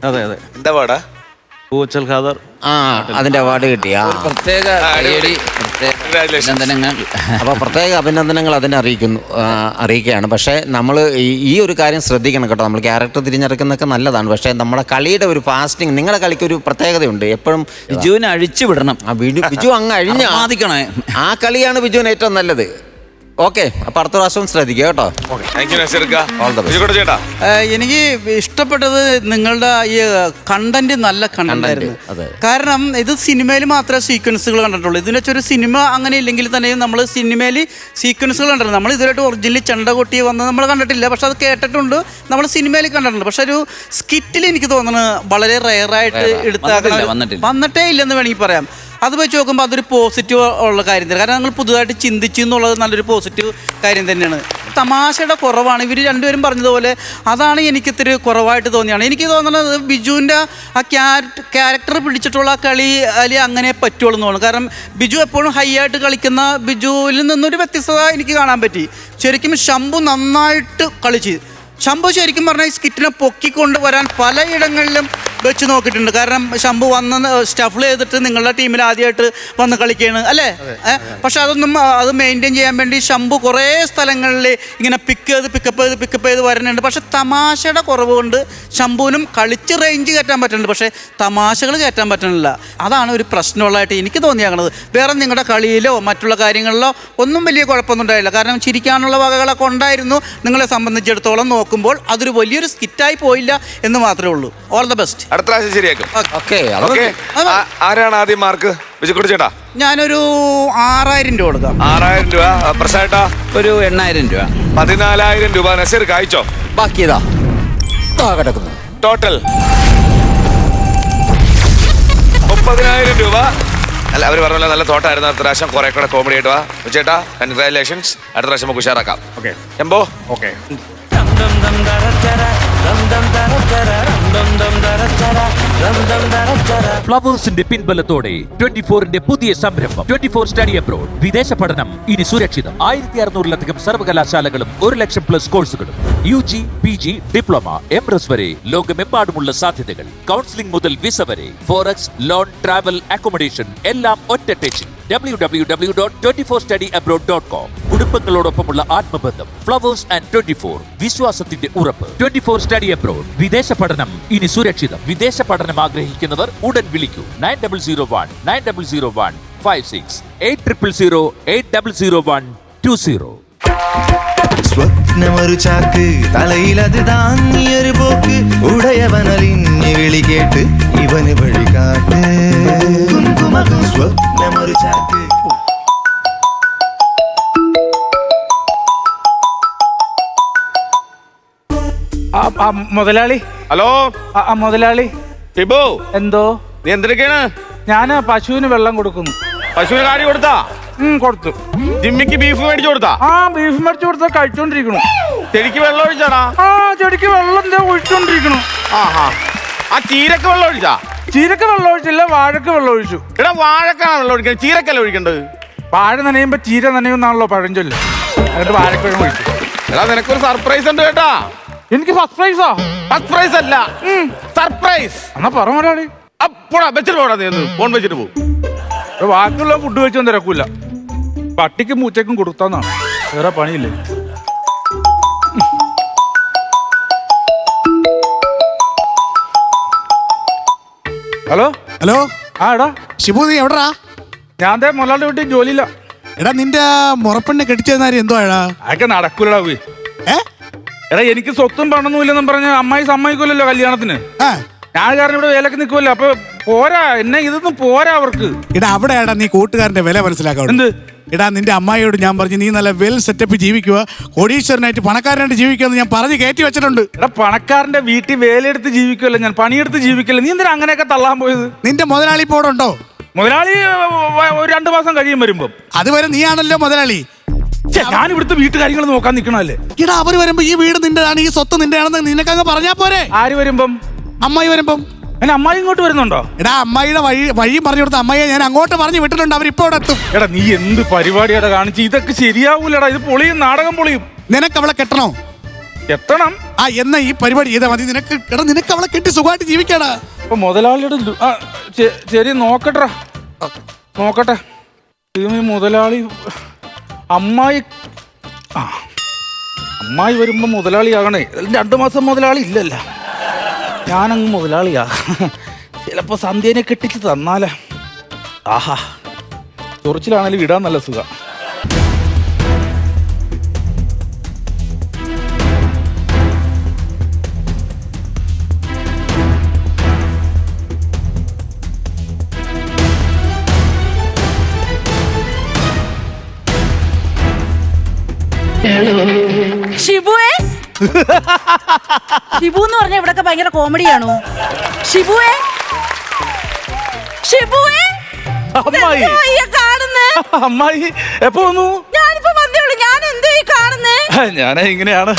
അതെ എന്താ പാടാ? പൂച്ചൽ ഖാദർ അതിൻ്റെ അവാർഡ് കിട്ടിയ പ്രത്യേക അഭിനന്ദനങ്ങൾ. അപ്പോൾ പ്രത്യേക അഭിനന്ദനങ്ങൾ അതിനെ അറിയിക്കുകയാണ്. പക്ഷേ നമ്മൾ ഈ ഒരു കാര്യം ശ്രദ്ധിക്കണം കേട്ടോ. നമ്മൾ ക്യാരക്ടർ തിരിഞ്ഞെടുക്കുന്നതൊക്കെ നല്ലതാണ്. പക്ഷേ നമ്മുടെ കളിയുടെ ഒരു ഫാസ്റ്റിംഗ്, നിങ്ങളുടെ കളിക്ക് ഒരു പ്രത്യേകതയുണ്ട്. എപ്പോഴും ബിജുവിനെ അഴിച്ചു വിടണം. ബിജു അങ്ങ് അഴിഞ്ഞ ആ കളിയാണ് ബിജുവിന് ഏറ്റവും നല്ലത്. ഓക്കെ, അപ്പൊ അടുത്ത പ്രാവശ്യം ശ്രദ്ധിക്കുക കേട്ടോ. എനിക്ക് ഇഷ്ടപ്പെട്ടത് നിങ്ങളുടെ ഈ കണ്ടന്റ് നല്ല കണ്ടന്റായിരുന്നു. കാരണം ഇത് സിനിമയിൽ മാത്രമേ സീക്വൻസുകൾ കണ്ടിട്ടുള്ളൂ. ഇതിനെ വെച്ചൊരു സിനിമ അങ്ങനെ ഇല്ലെങ്കിൽ തന്നെയും നമ്മൾ സിനിമയിൽ സീക്വൻസുകൾ കണ്ടിട്ടുണ്ട്. നമ്മൾ ഇതുവരെയായിട്ട് ഒറിജിനലി ചെണ്ട കൊട്ടി വന്നത് നമ്മൾ കണ്ടിട്ടില്ല. പക്ഷെ അത് കേട്ടിട്ടുണ്ട്, നമ്മൾ സിനിമയിൽ കണ്ടിട്ടുണ്ട്. പക്ഷെ ഒരു സ്കിറ്റിൽ എനിക്ക് തോന്നുന്നത് വളരെ റെയറായിട്ട് വന്നിട്ടേ ഇല്ലെന്ന് വേണമെങ്കിൽ പറയാം. അത് വെച്ച് നോക്കുമ്പോൾ അതൊരു പോസിറ്റീവ് ഉള്ള കാര്യം തന്നെ. കാരണം നിങ്ങൾ പുതുതായിട്ട് ചിന്തിച്ചു എന്നുള്ളത് നല്ലൊരു പോസിറ്റീവ് കാര്യം തന്നെയാണ്. തമാശയുടെ കുറവാണ് ഇവർ രണ്ടുപേരും പറഞ്ഞതുപോലെ. അതാണ് എനിക്കിത്തിരി കുറവായിട്ട് തോന്നിയാണ്. എനിക്ക് തോന്നുന്നത് ബിജുവിൻ്റെ ആ ക്യാരക്ടർ പിടിച്ചിട്ടുള്ള ആ കളി അല്ലെങ്കിൽ അങ്ങനെ പറ്റുള്ളൂ എന്ന് തോന്നുന്നു. കാരണം ബിജു എപ്പോഴും ഹൈ ആയിട്ട് കളിക്കുന്ന ബിജുവിൽ നിന്നൊരു വ്യത്യസ്തത എനിക്ക് കാണാൻ പറ്റി. ശരിക്കും ശംഭു നന്നായിട്ട് കളിച്ച്. ശംഭു ശരിക്കും പറഞ്ഞാൽ ഈ സ്കിറ്റിനെ പൊക്കിക്കൊണ്ട് വരാൻ പലയിടങ്ങളിലും വെച്ച് നോക്കിയിട്ടുണ്ട്. കാരണം ശംഭു വന്ന് സ്റ്റഫിൾ ചെയ്തിട്ട് നിങ്ങളുടെ ടീമിൽ ആദ്യമായിട്ട് വന്ന് കളിക്കുകയാണ് അല്ലേ? പക്ഷെ അത് മെയിൻറ്റെയിൻ ചെയ്യാൻ വേണ്ടി ശംഭു കുറേ സ്ഥലങ്ങളിൽ ഇങ്ങനെ പിക്കപ്പ് ചെയ്ത് വരുന്നുണ്ട്. പക്ഷെ തമാശയുടെ കുറവ് കൊണ്ട് ശംഭുവിനും കളിച്ച് റേഞ്ച് കയറ്റാൻ പറ്റുന്നുണ്ട്, പക്ഷേ തമാശകൾ കയറ്റാൻ പറ്റുന്നില്ല. അതാണ് ഒരു പ്രശ്നമുള്ളതായിട്ട് എനിക്ക് തോന്നിയാണത്. വേറെ നിങ്ങളുടെ കളിയിലോ മറ്റുള്ള കാര്യങ്ങളിലോ ഒന്നും വലിയ കുഴപ്പമൊന്നും ഉണ്ടായില്ല. കാരണം ചിരിക്കാനുള്ള വകകളൊക്കെ ഉണ്ടായിരുന്നു. നിങ്ങളെ സംബന്ധിച്ചിടത്തോളം നോക്കുമ്പോൾ അതൊരു വലിയൊരു സ്കിറ്റായി പോയില്ല എന്ന് മാത്രമേ ഉള്ളൂ. All the best. അടുത്ത പ്രാവശ്യം ശരിയാക്കും. ആരാണ് ആദ്യം മാർക്ക്? വിജയക്കുട്ടി ചേട്ടാ. ഞാനൊരു 6000 രൂപ കൊടുക്കാം. 6000 രൂപ. പ്രസാദേട്ടാ ഒരു 8000 രൂപ. 14000 രൂപ. നസീർ കായ്ച്ചോ? ബാക്കിയതാ കിടക്കുന്നു. ടോട്ടൽ 30000 രൂപ. അല്ല, അവർ പറഞ്ഞ നല്ല തോട്ടായിരുന്നു. അടുത്ത പ്രാവശ്യം കുറെ കൂടെ കോമഡി ആയിട്ട് വാ ചേട്ടാ. കൺഗ്രാറ്റുലേഷൻസ്. അടുത്ത പ്രാവശ്യം നമുക്ക് ഉഷാറാക്കാം. ഓക്കെ എംബോ. ഓക്കെ ഫ്ലവേഴ്സിന്റെ പിൻബലത്തോടെ 24ന്റെ പുതിയ സംരംഭം 24 സ്റ്റഡി അബ്രോഡ്. വിദേശ പഠനം ഇനി സുരക്ഷിതം. 1600-ലധികം സർവകലാശാലകളും 1,00,000+ കോഴ്സുകളും. UG, PG, ഡിപ്ലോമ, MRS വരെ ലോകമെമ്പാടുമുള്ള സാധ്യതകൾ. കൗൺസിലിംഗ് മുതൽ വിസ വരെ. ഫോറക്സ്, ലോൺ, ട്രാവൽ, അക്കോമഡേഷൻ എല്ലാം ഒറ്റ ടെച്ചിൽ. www.24studyabroad.com. കുടുംബങ്ങളോടൊപ്പമുള്ള ആത്മബന്ധം. ഫ്ലവേഴ്സ് ആൻഡ് 24 വിശ്വാസത്തിന്റെ ഉറപ്പ്. 24 സ്റ്റഡി അബ്രോഡ്. വിദേശ പഠനം ഇനി സുരക്ഷിതം. വിദേശ പഠനം ആഗ്രഹിക്കുന്നവർ ഉടൻ വിളിക്കൂ 9001 8008001020. സ്വപ്നമൊരു ചാക്ക് തലയിലത് താങ്ങിയൊരു പോക്ക് ഉടയവനലിഞ്ഞ് വിളി കേട്ട് ഇവന് വഴികാട്ട് കുങ്കുമകും സ്വപ്നമൊരു ചാക്ക്. മുതലാളി, ഹലോ മുതലാളി. ടിബു, എന്തോ? നീ എന്തിനൊക്കെയാണ്? ഞാൻ പശുവിന് വെള്ളം കൊടുക്കുന്നു. പശുവിന് കാടി കൊടുത്താ? കൊടുത്തു. ജിമ്മിക്ക് ബീഫ് മേടിച്ചു കൊടുത്താ? ബീഫ് മേടിച്ചു കൊടുത്താ കഴിച്ചോണ്ടിരിക്കണു. ചെടിക്ക് വെള്ളം ഒഴിച്ചാടാ? ചെടിക്ക് വെള്ളം എന്താ ഒഴിച്ചോണ്ടിരിക്കണു. ആ ചീരക്ക് വെള്ളം ഒഴിച്ചാ? ചീരക്ക് വെള്ളം ഒഴിച്ചില്ല, വാഴക്ക് വെള്ളം ഒഴിച്ചു. എടാ വാഴക്കാണ് വെള്ളം ഒഴിക്കുന്നത്, ചീരക്കല്ല ഒഴിക്കേണ്ടത്. വാഴ നനയുമ്പോ ചീര നനയുന്നാണല്ലോ പഴഞ്ചൊല്ല്. എന്നിട്ട് വാഴക്ക് വെള്ളം ഒഴിച്ചു. എടാ നിനക്കൊരു സർപ്രൈസ് ഉണ്ട് കേട്ടാ. എനിക്ക് ഫസ്റ്റ് പ്രൈസാ? ഫസ്റ്റ് പ്രൈസ് അല്ല, സർപ്രൈസ്. എന്നാ പറ മുതലാളി. പോടാ, വെച്ചിട്ട് പോടാ, നീ ഒന്ന് ഫോൺ വെച്ചിട്ട് പോ. ബാക്കിയുള്ള ഫുഡ് വെച്ചൊന്നും തിരക്കൂല. പട്ടിക്കും പൂച്ചയ്ക്കും കൊടുത്താന്നാണ്, വേറെ പണിയില്ലേ. Hello hello. എടാ ഷിബു, നീ എവിടാ? ഞാൻ മുതലാളിയുടെ വീട്ടിൽ ജോലിയില്ല. എടാ നിന്റെ മുറപ്പെണ്ണെ കെട്ടിച്ചെന്നാരി എന്തോ എടാ? അതൊക്കെ നടക്കൂലടാ പോയി. എടാ എനിക്ക് സ്വത്തും പണൊന്നും ഇല്ലെന്നും പറഞ്ഞ് അമ്മായി സമ്മതിക്കൂലല്ലോ കല്യാണത്തിന്. ഞാൻ കാരണം ഇവിടെ വേലക്ക് നിൽക്കുമല്ലോ. അപ്പൊ പോരാ, എന്നെ ഇതൊന്നും പോരാ അവർക്ക്. എടാ അവിടെയാടാ നീ കൂട്ടുകാരന്റെ വില മനസ്സിലാക്കാം. എന്ത്? എടാ നിന്റെ അമ്മായിയോട് ഞാൻ പറഞ്ഞു നീ നല്ല വെൽ സെറ്റപ്പ് ജീവിക്കുക, കോടീശ്വരനായിട്ട് പണക്കാരനായിട്ട് ജീവിക്കുക എന്ന് ഞാൻ പറഞ്ഞ് കയറ്റി വെച്ചിട്ടുണ്ട്. എടാ പണക്കാരന്റെ വീട്ടിൽ വേലയെടുത്ത് ജീവിക്കുമല്ലോ, ഞാൻ പണിയെടുത്ത് ജീവിക്കല്ലോ. നീ എന്തിനാ അങ്ങനെയൊക്കെ തള്ളാൻ പോയത്? നിന്റെ മുതലാളി ഇപ്പോൾ ഇവിടെ ഉണ്ടോ? മുതലാളി ഒരു 2 മാസം കഴിയും വരുമ്പം. അതുവരെ നീയാണല്ലോ മുതലാളി. ഞാൻ ഇവിടുത്തെ വീട്ടുകാര്യങ്ങൾ നോക്കാൻ നിൽക്കണല്ലേ. എടാ അവര് വരുമ്പോ ഈ വീട് നിന്റെയാണ്, ഈ സ്വത്ത് നിന്റെയാണെന്ന് നിനക്കങ്ങ് പറഞ്ഞാ പോരെ? ആര് വരുമ്പം? അമ്മായി വരുമ്പം. എന്നെ അമ്മായി ഇങ്ങോട്ട് വരുന്നുണ്ടോ? എടാ അമ്മായിയുടെ വഴി പറഞ്ഞു കൊടുത്ത അമ്മായിയെ ഞാൻ അങ്ങോട്ട് പറഞ്ഞു വിട്ടിട്ടുണ്ട്, അവരിപ്പോ ഇവിടെ എത്തും. എടാ നീ എന്ത് പരിപാടിയാടാ കാണിച്ച്? ഇതൊക്കെ ശരിയാവൂലടാ, ഇത് പൊളിയും, നാടകം പൊളിയും. നിനക്ക് അവളെ കെട്ടണോ? എത്തണം. എന്നാ ഈ പരിപാടി ചെയ്താൽ മതി. നിനക്ക് അവളെ കെട്ടി സുഖമായിട്ട് ജീവിക്കാടാ. അപ്പൊ മുതലാളിയുടെ ശരി നോക്കട്ടെ. മുതലാളി അമ്മായി വരുമ്പോ മുതലാളിയാകണേ. 2 മാസം മുതലാളി ഇല്ലല്ല, ഞാനങ്ങ് മുതലാളിയാ. ചിലപ്പോ സന്ധ്യനെ കെട്ടിച്ച് തന്നാലേ. ആഹാ, ചൊറിച്ചിലാണേലും ഇടാൻ നല്ല സുഖം. ഷിബുവേ, ഷിബു എന്ന് പറഞ്ഞ ഇവിടൊക്കെ ഭയങ്കര കോമഡിയാണോ? ഷിബുവേ, ഷിബുവേ, അമ്മായി എപ്പോ വന്നു? ഞാനിപ്പോ വന്നേ ഉള്ളൂ. ഞാൻ എന്തോ ഈ കാണുന്നേ? ഞാനേ ഇങ്ങനെയാണ്.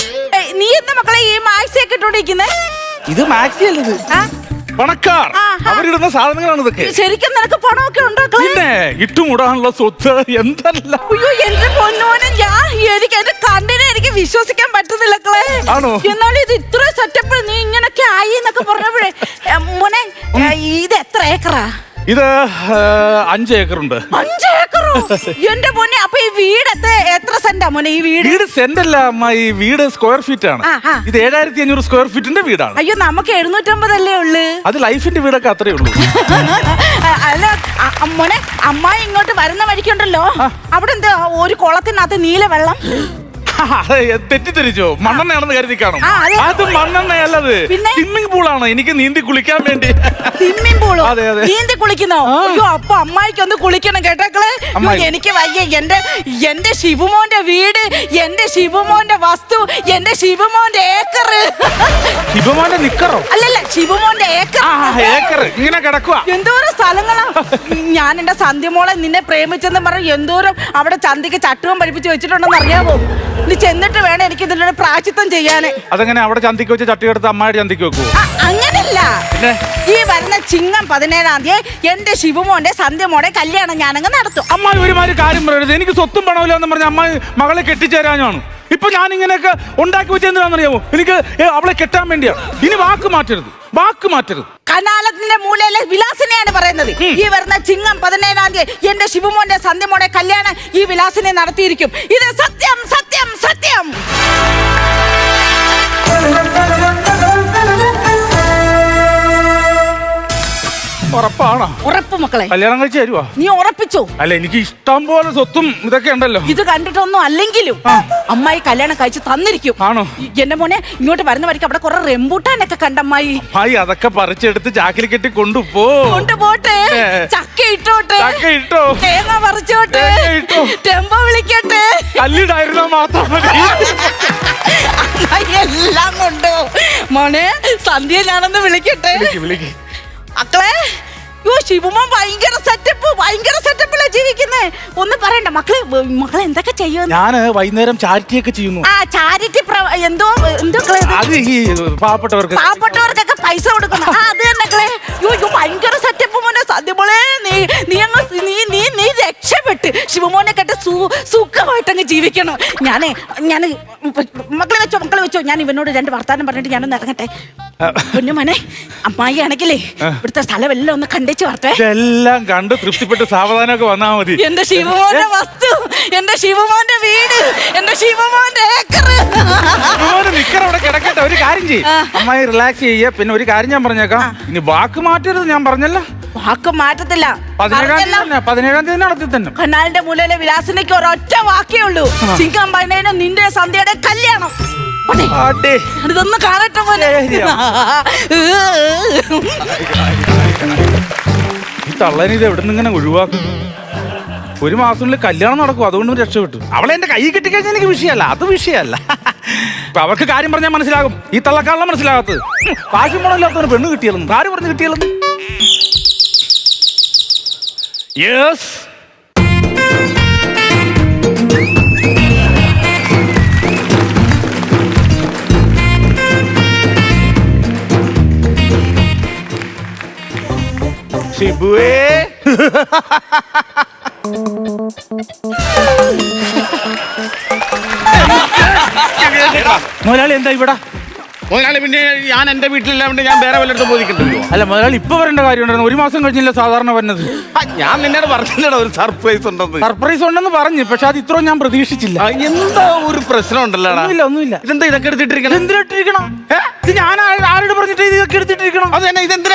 നീ എന്താ മക്കളെ ഈ മാക്സിയൊക്കെ ഇട്ടോണ്ടിരിക്കുന്നേ? ഇത് മാക്സി അല്ലത്, പണക്കാർ അവരിടുന്ന സാധനങ്ങളാണ് ഇതൊക്കെ. ശരിക്കും നിനക്ക് പണമൊക്കെ ഉണ്ടാക്കണം. പിന്നെ ഇട്ടുമുടാനുള്ള സ്വത്ത് എന്തല്ല. അയ്യോ എന്റെ പൊന്നോനെ, എനിക്ക് എന്റെ കണ്ണിനെ എനിക്ക് വിശ്വസിക്കാൻ പറ്റുന്നില്ല. എന്നാലും ഇത് ഇത്ര സെറ്റപ്പ് നീ ഇങ്ങനൊക്കെ ആയി എന്നൊക്കെ പറഞ്ഞപ്പോഴേ മോനെ, ഇത് എത്ര ഏക്കറാ? ഇത് 5 ഏക്കറുണ്ട്. 5 ഏക്കറോ? എന്റെ മോനെ, അപ്പൊ ഈ വീട് എത്ര സെന്റാ മോനെ? ഈ വീട് സെന്റ് അല്ല അമ്മ, ഈ വീട് സ്ക്വയർ ഫീറ്റ് ആണ്. ഇത് 7500 സ്ക്വയർ ഫീറ്റിന്റെ വീടാണ്. അയ്യോ നമുക്ക് 750 അല്ലേ ഉള്ളു. അത് ലൈഫിന്റെ വീടൊക്കെ അത്രേ ഉള്ളൂ. അല്ല മോനെ, അമ്മായി ഇങ്ങോട്ട് വരുന്ന വഴിക്കുണ്ടല്ലോ, അവിടെ എന്താ ഒരു കുളത്തിനകത്ത് നീല വെള്ളം? തെറ്റിദ്ധരിച്ചോ? മണ്ണെണ്ണയാണെന്ന് കരുതി കാണും. അത് മണ്ണെണ്ണയല്ലത്, സ്വിമ്മിംഗ് പൂളാണ്. എനിക്ക് നീന്തി കുളിക്കാൻ വേണ്ടി. സ്വിമ്മിംഗ് പൂളോ? നീന്തി കുളിക്കുന്നോ? അയ്യോ അപ്പൊ അമ്മായിക്ക് ഒന്ന് കുളിക്കണം കേട്ടേക്കളെ. എനിക്ക് വയ്യ. എന്റെ ശിവമോന്റെ വീട്, എന്റെ ശിവമോന്റെ വസ്തു, എന്റെ ശിവമോന്റെ ഏക്കർ. ശിവമോന്റെ നിക്കറോ? അല്ലല്ല, ശിവമോന്റെ ഏക്കർ. ഇങ്ങനെ കിടക്കുക. എന്തോരം സ്ഥലങ്ങളാ. ഞാൻ എന്റെ സന്ധ്യമോളെ നിന്നെ പ്രേമിച്ചെന്ന് പറഞ്ഞു എന്തോരം അവിടെ ചന്തിക്ക് ചട്ടുവം പഠിപ്പിച്ച് വെച്ചിട്ടുണ്ടെന്ന് അറിയാവോ? നീ ചെന്നിട്ട് വേണം എനിക്ക് ഇതിന്റെ പ്രായശ്ചിത്തം ചെയ്യാന്. അതെങ്ങനെ അവിടെ ചന്തിക്ക് വെച്ച് ചട്ടിയെടുത്ത് അമ്മായിട്ട് ചന്തിക്ക് വെക്കുവോ? അങ്ങനല്ല, ഈ വരുന്ന ചിങ്ങം 17-ാം തീയതി എന്റെ ശിവമോന്റെ സന്ധ്യമോടെ കല്യാണം ഞാനങ്ങ് നടത്തും. അമ്മായി ഒരുമാതിരി കാര്യം പറയരുത്. എനിക്ക് സ്വത്തും പണമില്ല എന്ന് പറഞ്ഞ അമ്മായി മകളെ കെട്ടിച്ചേരാനാണ്. ഇപ്പൊ ഞാൻ ഇങ്ങനെയൊക്കെ ഉണ്ടാക്കി വെച്ചെന്തിനാണെന്നറിയാമോ? എനിക്ക് അവളെ കെട്ടാൻ വേണ്ടിയാണ്. ഇനി വാക്ക് മാറ്റരുത്. കനാലത്തിന്റെ മൂലയിലെ വിലാസിനെയാണ് പറയുന്നത്. ഈ വരുന്ന ചിങ്ങം 17-ാം തീയതി എന്റെ ശിവമോന്റെ സന്ധ്യമോടെ കല്യാണം ഈ വിലാസിനെ നടത്തിയിരിക്കും. ഇത് സത്യം സത്യം സത്യം. ഉറപ്പാണോ? ഉറപ്പ് മക്കളെ. കല്യാണം കഴിച്ച് തരുവാ? നീ ഉറപ്പിച്ചോ? അല്ല, എനിക്ക് ഇഷ്ടം പോലെ സ്വത്തും ഇതൊക്കെ ഉണ്ടല്ലോ. ഇത് കണ്ടിട്ടൊന്നും അല്ലെങ്കിലും അമ്മായി കല്യാണം കഴിച്ച് തന്നിരിക്കും. ആണോ? എന്റെ മോനെ ഇങ്ങോട്ട് വരുന്ന വഴിക്ക് അവിടെ കുറെ റെമ്പൂട്ടാനൊക്കെ കണ്ടമ്മായി. അതൊക്കെ പറിച്ചെടുത്ത് ചാക്കിൽ കെട്ടി കൊണ്ടുപോട്ടെ. ചക്ക ഇട്ടോട്ടെ, തേങ്ങ പറിച്ചോട്ടെ, ടെമ്പോ വിളിക്കട്ടെ. കല്ലിടായിരുന്നോ മാത്രം മതി. എല്ലാം കൊണ്ടോ മോനെ. സന്ധ്യ ഞാനൊന്ന് വിളിക്കട്ടെ. മക്കളെ, ശിവമോൻ ഭയങ്കര സെറ്റപ്പിലാ ജീവിക്കുന്നേ. ഒന്ന് പറയണ്ട മക്കളെ. മക്കളെ എന്തൊക്കെ ചെയ്യുന്നു? ഞാന് വൈകുന്നേരം ചാരിറ്റി ഒക്കെ ചെയ്യുന്നു. ചാരിറ്റി എന്തോ പാവപ്പെട്ടവർക്കൊക്കെ പൈസ കൊടുക്കുന്നു. അത് തന്നെ. ഭയങ്കര സെറ്റപ്പ് മോനെ. സദ്യമോളെ നീ രക്ഷപ്പെട്ട് ശിവമോനെ കേട്ട് സുഖമായിട്ടങ്ങ് ജീവിക്കണം. ഞാൻ മക്കളെ വെച്ചോ. ഞാൻ ഇവനോട് 2 വർത്താനം പറഞ്ഞിട്ട് ഞാനൊന്ന് ഇറങ്ങട്ടെ. പൊന്നുമോനെ, അമ്മായി ആണെങ്കിലേ ഇവിടുത്തെ സ്ഥലം എല്ലാം ഒന്ന് കണ്ടേച്ച് വരട്ടെ. എല്ലാം കണ്ട് തൃപ്തിപ്പെട്ട് സാവധാനമൊക്കെ വന്നാ മതി. എന്റെ ശിവമോന്റെ വസ്തു, എന്റെ ശിവമോന്റെ വീട്, എന്റെ ശിവമോന്റെ ഏക്കർ. അവിടെ കിടക്കട്ടെ. ഒരു കാര്യം ചെയ്യും, അമ്മായി റിലാക്സ് ചെയ്യ. പിന്നെ ഒരു കാര്യം ഞാൻ പറഞ്ഞേക്കാം, ഇനി വാക്ക് മാറ്റരുത്. ഞാൻ പറഞ്ഞല്ല, വാക്ക് മാറ്റത്തില്ല. 17-ാം തീയതി നടത്തി തന്നെ. കനാലിന്റെ മൂലയിലെ വിലാസിനേക്ക് ഒരൊറ്റ വാക്കേ ഉള്ളൂ. ചിങ്ങം 17-ന് നിന്റെ സന്ധ്യയുടെ കല്യാണം. ഇതൊന്ന് കാണട്ടെ പോലെ. ഈ തള്ളനെ ഇത് എവിടെ നിന്ന് ഇങ്ങനെ ഒഴിവാക്കും? 1 മാസത്തിനുള്ളിൽ കല്യാണം നടക്കും. അതുകൊണ്ടും രക്ഷപ്പെട്ടു. അവളെ എന്റെ കൈ കെട്ടിക്കഴിഞ്ഞാൽ എനിക്ക് വിഷയമല്ല, അത് വിഷയമല്ല. അവർക്ക് കാര്യം പറഞ്ഞാൽ മനസ്സിലാകും. ഈ തള്ളക്കാണല്ലോ മനസ്സിലാകാത്തത്. കാശും പണമില്ലാത്തവന് പെണ്ണ് കിട്ടിയാലും ആര് പറഞ്ഞു കിട്ടിയാലും. യെസ്, ഷിബുവേ. മുതലാളി എന്താ ഇവിടെ? മുതലാളി, പിന്നെ ഞാൻ എന്റെ വീട്ടിലില്ലാണ്ട് ഞാൻ വേറെ വല്ലയിടത്തും പോയിക്കണ്ടല്ലോ. അല്ല മുതലാളി, ഇപ്പൊ വരേണ്ട കാര്യം ഉണ്ടായിരുന്നു. 1 മാസം കഴിഞ്ഞില്ല സാധാരണ വരുന്നത്. ഞാൻ നിന്നോട് പറഞ്ഞില്ലടാ ഒരു സർപ്രൈസ് ഉണ്ടെന്ന്. സർപ്രൈസ് ഉണ്ടെന്ന് പറഞ്ഞു, പക്ഷെ അത് ഇത്രയും ഞാൻ പ്രതീക്ഷിച്ചില്ല. എന്താ ഒരു പ്രശ്നം ഉണ്ടല്ലോ? ഒന്നുമില്ല. ഇതെന്താ ഇതൊക്കെ എടുത്തിട്ടിരിക്കണം? എന്തിനിട്ടിരിക്കണം? ഇത് ഞാൻ ആരോട് പറഞ്ഞിട്ട് ഇതൊക്കെ എടുത്തിട്ടിരിക്കണം? അത് തന്നെ. ഇതെന്തിനാ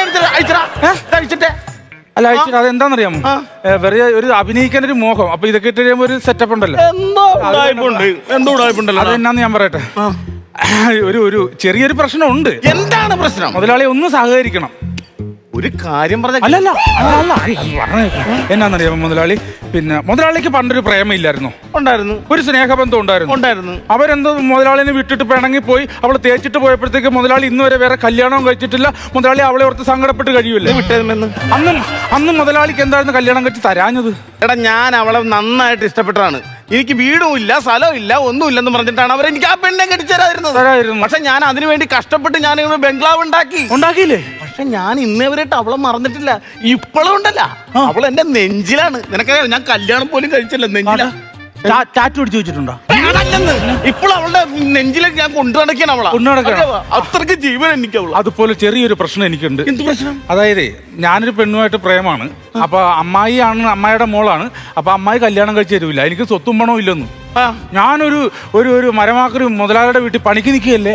അയച്ചിട്ടേ? അല്ല, അയച്ചിട്ട് അതെന്താണെന്നറിയാമോ? വെറുതെ ഒരു അഭിനയിക്കാൻ ഒരു മോഹം. അപ്പൊ ഇതൊക്കെ ഇട്ട് കഴിയുമ്പോ ഒരു സെറ്റപ്പ് ഉണ്ടല്ലോ. അതെന്നാന്ന് ഞാൻ പറയട്ടെ. ഒരു ചെറിയൊരു പ്രശ്നമുണ്ട്. എന്താണ് പ്രശ്നം? മുതലാളി ഒന്ന് സഹകരിക്കണം. ഒരു കാര്യം പറഞ്ഞ അല്ലല്ല എന്നാന്നറിയാമോ മുതലാളി? പിന്നെ മുതലാളിക്ക് പണ്ടൊരു പ്രേമം ഇല്ലായിരുന്നു? ഉണ്ടായിരുന്നു. ഒരു സ്നേഹബന്ധം ഉണ്ടായിരുന്നു. അവരെന്തോ മുതലാളിനെ വിട്ടിട്ട് പിണങ്ങി പോയി. അവളെ തേച്ചിട്ട് പോയപ്പോഴത്തേക്ക് മുതലാളി ഇന്ന് വരെ വേറെ കല്യാണവും കഴിച്ചിട്ടില്ല. മുതലാളി അവളെ ഓർത്ത് സങ്കടപ്പെട്ട് കഴിയൂല്ലേ? അന്ന് മുതലാളിക്ക് എന്തായിരുന്നു കല്യാണം കഴിച്ച് തരാഞ്ഞത്? എടാ, ഞാൻ അവളെ നന്നായിട്ട് ഇഷ്ടപ്പെട്ടതാണ്. എനിക്ക് വീടും ഇല്ല, സ്ഥലവും ഇല്ല, ഒന്നുമില്ലെന്ന് പറഞ്ഞിട്ടാണ് അവരെനിക്ക് ആ പെണ്ണെ കെട്ടിച്ചേരായിരുന്നത്. പക്ഷെ ഞാൻ അതിനു വേണ്ടി കഷ്ടപ്പെട്ട് ഞാൻ ബംഗ്ലാവ് ഉണ്ടാക്കിയില്ലേ? പക്ഷെ ഞാൻ ഇന്നേവരായിട്ട് അവളെ മറന്നിട്ടില്ല. ഇപ്പോഴും ഉണ്ടല്ല, അവൾ എന്റെ നെഞ്ചിലാണ്. നിനക്കറിയാം, ഞാൻ കല്യാണം പോലും കഴിച്ചില്ല. നെഞ്ചിലാ. ടാറ്റു അടിച്ചു വെച്ചിട്ടുണ്ടോ? ഇപ്പോൾ അവളുടെ നെഞ്ചിലേക്ക് ഞാൻ കൊണ്ടു നടക്കുകയാണ് അവളെ. അത്രയ്ക്ക് ജീവൻ എനിക്ക് അവള്. അതുപോലെ ചെറിയൊരു പ്രശ്നം എനിക്കുണ്ട്. എന്ത് പ്രശ്നം? അതായത് ഞാനൊരു പെണ്ണുമായിട്ട് പ്രേമാണ്. അപ്പൊ അമ്മായിയുടെ മോളാണ്. അപ്പൊ അമ്മായി കല്യാണം കഴിച്ച് തരൂല. എനിക്ക് സ്വത്തും പണവും ഇല്ലെന്ന്. ഞാനൊരു ഒരു മരമാക്കൊരു മുതലാളിയുടെ വീട്ടിൽ പണിക്ക് നിൽക്കുകയല്ലേ?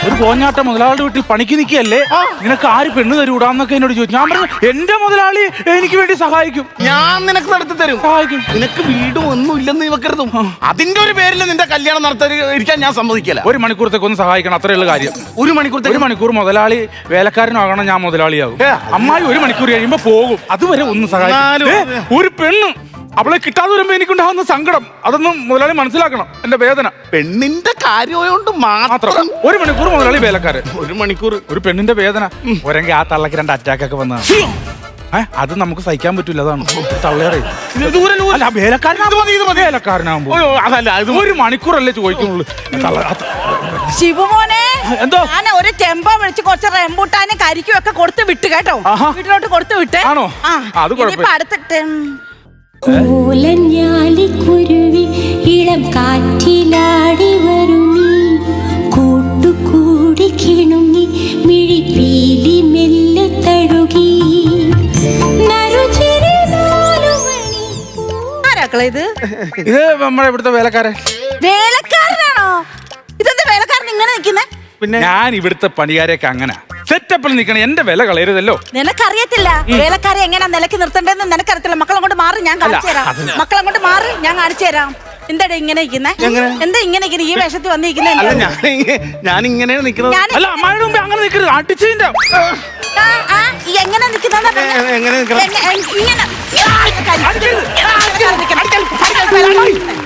ഒരു കോഞ്ഞാട്ട മുതലാളിയുടെ വീട്ടിൽ പണിക്ക് നിൽക്കുകയല്ലേ? നിനക്ക് ആര് പെണ്ണ് തരൂടാന്നൊക്കെ എന്നോട് ചോദിച്ചു. ഞാൻ പറഞ്ഞു, എന്റെ മുതലാളി എനിക്ക് വേണ്ടി സഹായിക്കും. ഞാൻ നിനക്ക് നടത്തി തരും. സഹായിക്കും. നിനക്ക് വീടും ഒന്നും ഇല്ലെന്ന് ഇവക്കരുതും. അതിന്റെ ഒരു പേരിൽ നിന്റെ കല്യാണം നടത്താൻ ഞാൻ സമ്മതിക്കില്ല. 1 മണിക്കൂറത്തേക്ക് ഒന്ന് സഹായിക്കണം, അത്രയുള്ള കാര്യം. 1 മണിക്കൂർ മുതലാളി വേലക്കാരനാകണം, ഞാൻ മുതലാളിയാകും. അമ്മായി 1 മണിക്കൂർ കഴിയുമ്പോ പോകും. അതുവരെ ഒന്ന് സഹായിക്കും. ഒരു പെണ്ണ് അവളെ കിട്ടാതെ വരുമ്പോ എനിക്കുണ്ടാകുന്ന സങ്കടം അതൊന്നും മുതലാളി മനസ്സിലാക്കണം. എന്റെ വേദന പെണ്ണിന്റെ കാര്യമായോണ്ട് മാത്രം. 1 മണിക്കൂർ മുതലാളി വേലക്കാരൻ. 1 മണിക്കൂർ ഒരു പെണ്ണിന്റെ വേദന. ഒരെങ്കിൽ ആ തള്ളക്ക് 2 അറ്റാക്ക് ഒക്കെ വന്നതാണ്. അത് നമുക്ക് സഹിക്കാൻ പറ്റൂല. അതാണ് തള്ളേറെ. വേലക്കാരനാകുമ്പോ 1 മണിക്കൂറല്ലേ ചോദിക്കുന്നുള്ളൂ. ശിവമോനെ, എന്തോ ഞാൻ ഒരു ടെമ്പോ വിളിച്ച് കുറച്ച് റെമ്പൂട്ടാനും കരിക്കും ഒക്കെ കൊടുത്ത് വിട്ട് കേട്ടോ. വീട്ടിലോട്ട് കൊടുത്ത് വിട്ടേ. ആണോ? അത് അടുത്തിട്ട് കുരുവി ഇളം കാറ്റിലാടി വരുമീ കൂട്ടുകൂടി കിണുങ്ങി മിഴി പീലി മെല്ലെ ഇത് ഇത് നമ്മുടെ ഇവിടുത്തെ വേലക്കാരൻ. വേലക്കാരനാണോ? ഇതെന്താ വേലക്കാരൻ ഇങ്ങനെ നിൽക്കുന്നേ? പിന്നെ ഞാൻ ഇവിടുത്തെ പണിക്കാരെയൊക്കെ അങ്ങനെ സെറ്റപ്പിൽ നിൽക്കണം. എന്റെ വില കളയരുതല്ലോ. നിനക്കറിയത്തില്ല വേലക്കാരെ എങ്ങനെയാ നിലക്ക് നിർത്തണ്ടെന്ന് നിനക്കറിയത്തില്ല. മക്കളെ കൊണ്ട് മാറി, ഞാൻ കാണിച്ചു തരാം. മക്കളെ കൊണ്ട് മാറി, ഞാൻ കാണിച്ചു തരാം. എന്താ ഇങ്ങനെ ഇരിക്കുന്നേ? എന്താ ഇങ്ങനെ ഇരിക്കുന്നേ? ഈ വേഷത്തിൽ വന്നിരിക്കുന്നേ? ഞാൻ ഇങ്ങനെയാണ് നിൽക്കുന്നത്. അല്ല അമ്മായിയുടെ മുമ്പ് അങ്ങനെ നിൽക്കരുത്. അടിച്ചതിന്റെ എങ്ങനെ നിൽക്കുന്ന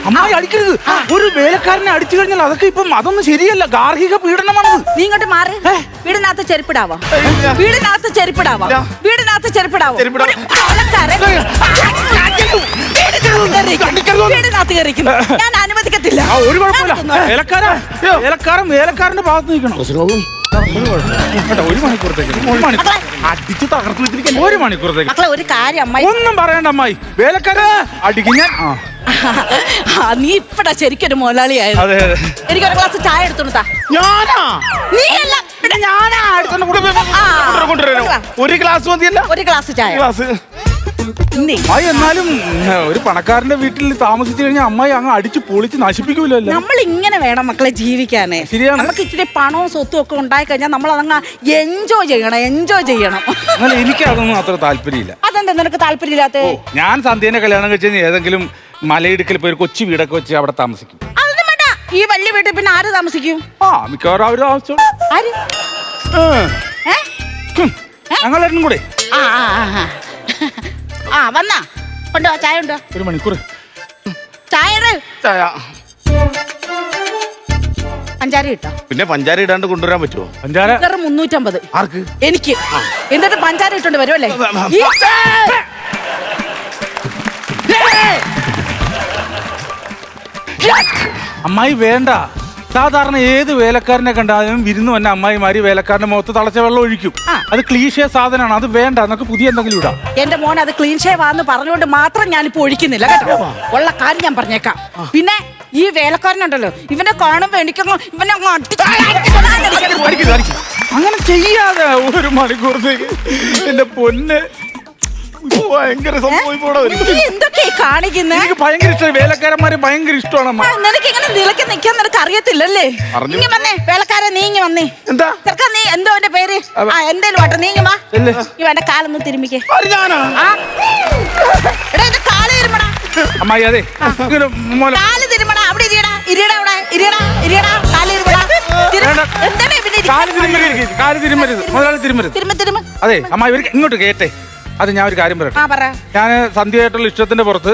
അമ്മായി അടിക്കരുത്. ഒരു വേലക്കാരനെ അടിച്ചു കഴിഞ്ഞാൽ അതൊക്കെ ഇപ്പം അതൊന്നും ശരിയല്ല. ഗാർഹിക പീഡനമാണത്. നീ ഇങ്ങോട്ട് മാറി. വീടിനകത്ത് ചെരുപ്പിടാവോ? വീടിനകത്ത് ചെരുപ്പിടാവോ? വീടിനകത്ത് ചെരുപ്പിടാവോ? വീടിനകത്ത് കയറിക്കുന്നു. ഞാൻ അനുവദിക്കത്തില്ല. ഒരു കുഴപ്പമില്ല. വേലക്കാരന്റെ ഭാഗത്ത് നിൽക്കണം. ഒരു മണിക്കൂറത്തേക്ക് അടിച്ചു തകർത്തു വെച്ചിരിക്കാൻ. ഒരു മണിക്കൂറത്തേക്ക് മക്കളെ ഒരു കാര്യം അമ്മായി ഒന്നും പറയണ്ട അമ്മായി. വേലക്കാരൻ അടിക്കും ഞാൻ. നീ ഇപ്പടാ ശരിക്കൊരു മുതലാളിയായിരുന്നു. അതെ അതെ. എനിക്കൊരു ഗ്ലാസ് ചായ എടുത്തോണ്ടാ. ഞാനാ? നീ അല്ല, പിന്നെ ഞാനാ എടുത്തോണ്ട് ഒരു ഗ്ലാസ് മതിയല്ല? ഒരു ഗ്ലാസ് ചായ. അമ്മായി എന്നാലും ഒരു പണക്കാരന്റെ വീട്ടിൽ താമസിച്ചു കഴിഞ്ഞാൽ അമ്മായി അങ്ങ് അടിച്ചു പൊളിച്ച് നശിപ്പിക്കൂലല്ലോ. നമ്മൾ ഇങ്ങനെ വേണം മക്കളെ ജീവിക്കാനേ. ശരിയാണ്. നമുക്ക് ഇച്ചിരി പണവും സ്വത്തും ഒക്കെ ഉണ്ടായി കഴിഞ്ഞാൽ നമ്മൾ അതങ്ങ് എൻജോയ് ചെയ്യണം. എന്നാൽ എനിക്ക് അതൊന്നും അത്ര താല്പര്യമില്ല. അതെന്താ നിനക്ക് താല്പര്യമില്ലാത്ത? ഞാൻ സന്ധ്യേനെ കല്യാണം കഴിച്ചാൽ ഏതെങ്കിലും മലയിടുക്കിൽ പോയി ഒരു കൊച്ചു വീടൊക്കെ വെച്ച് അവിടെ താമസിക്കും. അതൊന്നും വേണ്ട. ഈ വലിയ വീട്ടിൽ പിന്നെ ആര് താമസിക്കും? മിക്കവാറും അവര് താമസിച്ചോ. ഞങ്ങളെല്ലാം കൂടെ വന്നാ കൊണ്ടോ ചായ ഉണ്ടോ? ഒരു മണിക്കൂർ ചായ ചായ. പഞ്ചാര ഇട്ടോ? പിന്നെ പഞ്ചാര ഇടാണ്ട് കൊണ്ടുവരാൻ പറ്റുമോ? പഞ്ചാര 350. ആർക്ക്? എനിക്ക്. എന്നിട്ട് പഞ്ചാര ഇട്ടോണ്ട് വരുമല്ലേ? അമ്മായി വേണ്ട. സാധാരണ ഏത് വേലക്കാരനെ കണ്ടാലും വിരുന്ന് വന്ന അമ്മായിമാര് വേലക്കാരന്റെ മുഖത്ത് തളച്ച വെള്ളം ഒഴിക്കും. അത് ക്ലീഷേ സാധനമാണ്. അത് വേണ്ട. നമുക്ക് പുതിയ എന്തെങ്കിലും ഇടാം. എന്റെ മോൻ അത് ക്ലീൻ ഷേവ് ആന്ന് പറഞ്ഞുകൊണ്ട് മാത്രം ഞാനിപ്പോ ഒഴിക്കുന്നില്ല കേട്ടോ. ഉള്ള കാര്യം ഞാൻ പറഞ്ഞേക്കാം. പിന്നെ ഈ വേലക്കാരനുണ്ടല്ലോ, ഇവനെ കാണുമ്പോ എനിക്കങ്ങ് ഇവനെ അങ്ങനെ ചെയ്യാതെ ഒരു മണിക്കൂറത്തേക്ക് എന്റെ പൊന്ന് ഭയങ്കര എന്തൊക്കെ കാണിക്കുന്നേ? എനിക്ക് ഭയങ്കര ഇഷ്ടം. വേലക്കാരന്മാരെ ഭയങ്കര ഇഷ്ടമാണ്. നിനക്ക് ഇങ്ങനെ നിലക്ക് നിൽക്കാൻ നിനക്ക് അറിയത്തില്ലല്ലേ? നീങ്ങി വന്നേ വേലക്കാരെ, നീങ്ങി വന്നേ. എന്താ ചെറുക്കാ, നീ എന്തോ എന്റെ പേര്? എന്തേലും ആട്ടെ, നീങ്ങി വാ. ഇവന്റെ കാലൊന്ന് തിരുമ്മിക്കേ. എടാ എന്റെ കാല് തിരുമടാ. അമ്മായി അതെ കാല് തിരുമടാ. അവിടെ ഇരിയടാ, ഇരിയടാ, അവിടെ ഇരിയടാ, കാല് തിരുമടാ. എന്താണ് ഇവന് കാല് തിരുമരുത്, മുതലാളി തിരുമരുത്. അതെ അമ്മായി ഇങ്ങോട്ട് കേട്ടെ. അത് ഞാൻ ഒരു കാര്യം പറയട്ടെ. ഞാൻ സന്ധ്യയായിട്ടുള്ള ഇഷ്ടത്തിന്റെ പുറത്ത്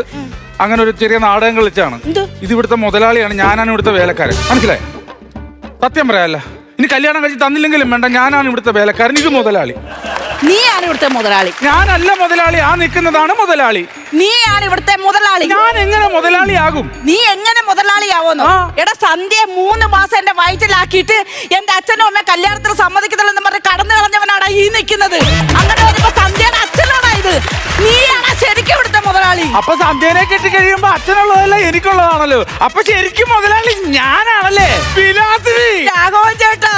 അങ്ങനെ ഒരു ചെറിയ നാടകം കളിച്ചാണ്. ഇത് ഇവിടുത്തെ മുതലാളിയാണ്, ഞാനാണ് ഇവിടുത്തെ വേലക്കാരൻ. മനസ്സിലായി? സത്യം പറയാല്ല. ഇനി കല്യാണം കഴിച്ച് തന്നില്ലെങ്കിലും വേണ്ട, ഞാനാണ് ഇവിടുത്തെ വേലക്കാരൻ. ഇത് മുതലാളി. നീയാണ് ഇവിടുത്തെ മുതലാളി. ഞാനല്ല മുതലാളി. ആ നിൽക്കുന്നതാണ് മുതലാളി. നീയാണ് ഇവിടുത്തെ മുതലാളി. ഞാൻ എങ്ങനെ മുതലാളിയാകും? നീ എങ്ങനെ മുതലാളിയാവോന്നോ? എടാ സന്ധ്യ 3 മാസം എന്റെ വയറ്റിലാക്കിയിട്ട് എന്റെ അച്ഛനും അമ്മ കല്യാണത്തിന് സമ്മതിക്കത്തില്ലെന്ന് പറഞ്ഞ് കടന്നു കളഞ്ഞവനാടാ ഈ നിൽക്കുന്നത്. അങ്ങനെ വരുമ്പോ സന്ധ്യയുടെ അച്ഛനാടാ ഇത്. നീയാണ് ശരിക്കും ഇവിടുത്തെ മുതലാളി. അപ്പൊ സന്ധ്യനെ കെട്ടി കഴിയുമ്പോ അച്ഛനുള്ളതല്ല എനിക്കുള്ളതാണല്ലോ. അപ്പൊ ശരിക്കും മുതലാളി ഞാനാണല്ലേ? രാഘവൻ ചേട്ടാ.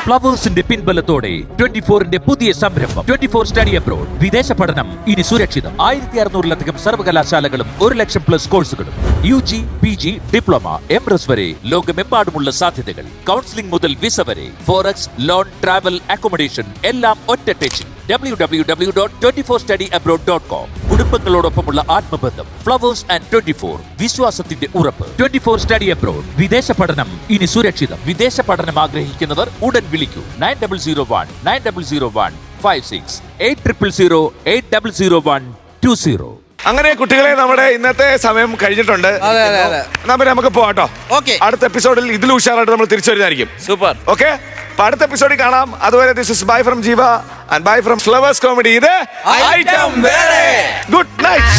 ഫ്ലവേഴ്സിന്റെ പിൻബലത്തോടെ 24ന്റെ പുതിയ സംരംഭം 24 സ്റ്റഡി അബ്രോഡ്. വിദേശ പഠനം ഇനി സുരക്ഷിതം. 1600-ലധികം സർവകലാശാലകളും 1,00,000+ കോഴ്സുകളും. UG, PG, ഡിപ്ലോമ, MRS വരെ ലോകമെമ്പാടുമുള്ള സാധ്യതകൾ. കൗൺസിലിംഗ് മുതൽ വിസ വരെ. ഫോറക്സ്, ലോൺ, ട്രാവൽ, അക്കോമഡേഷൻ എല്ലാം ഒറ്റ ടെച്ചിൽ. www.24studyabroad.com. കുടുംബങ്ങളോടൊപ്പമുള്ള ആത്മബന്ധം. ഫ്ലവേഴ്സ് ആൻഡ് 24 വിശ്വാസത്തിന്റെ ഉറപ്പ്. 24 സ്റ്റഡി അബ്രോഡ്. വിദേശ പഠനം ഇനി സുരക്ഷിതം. വിദേശ പഠനം ആഗ്രഹിക്കുന്നവർ ഉടൻ വിളിക്കൂ 9001900156 8008000120. അങ്ങനെ കുട്ടികളെ, നമ്മുടെ ഇന്നത്തെ സമയം കഴിഞ്ഞിട്ടുണ്ട്. നമുക്ക് പോവാട്ടോ. അടുത്ത എപ്പിസോഡിൽ ഇതിൽ ഉഷാറായിട്ട് നമ്മൾ തിരിച്ചു വരുന്നതായിരിക്കും. സൂപ്പർ. ഓക്കെ, അടുത്ത എപ്പിസോഡിൽ കാണാം. അതുവരെ ദിസ് ഇസ് ബൈ ഫ്രം ജീവ and bye from flowers comedy. ഇത് ഐറ്റം വേറെ. Good night.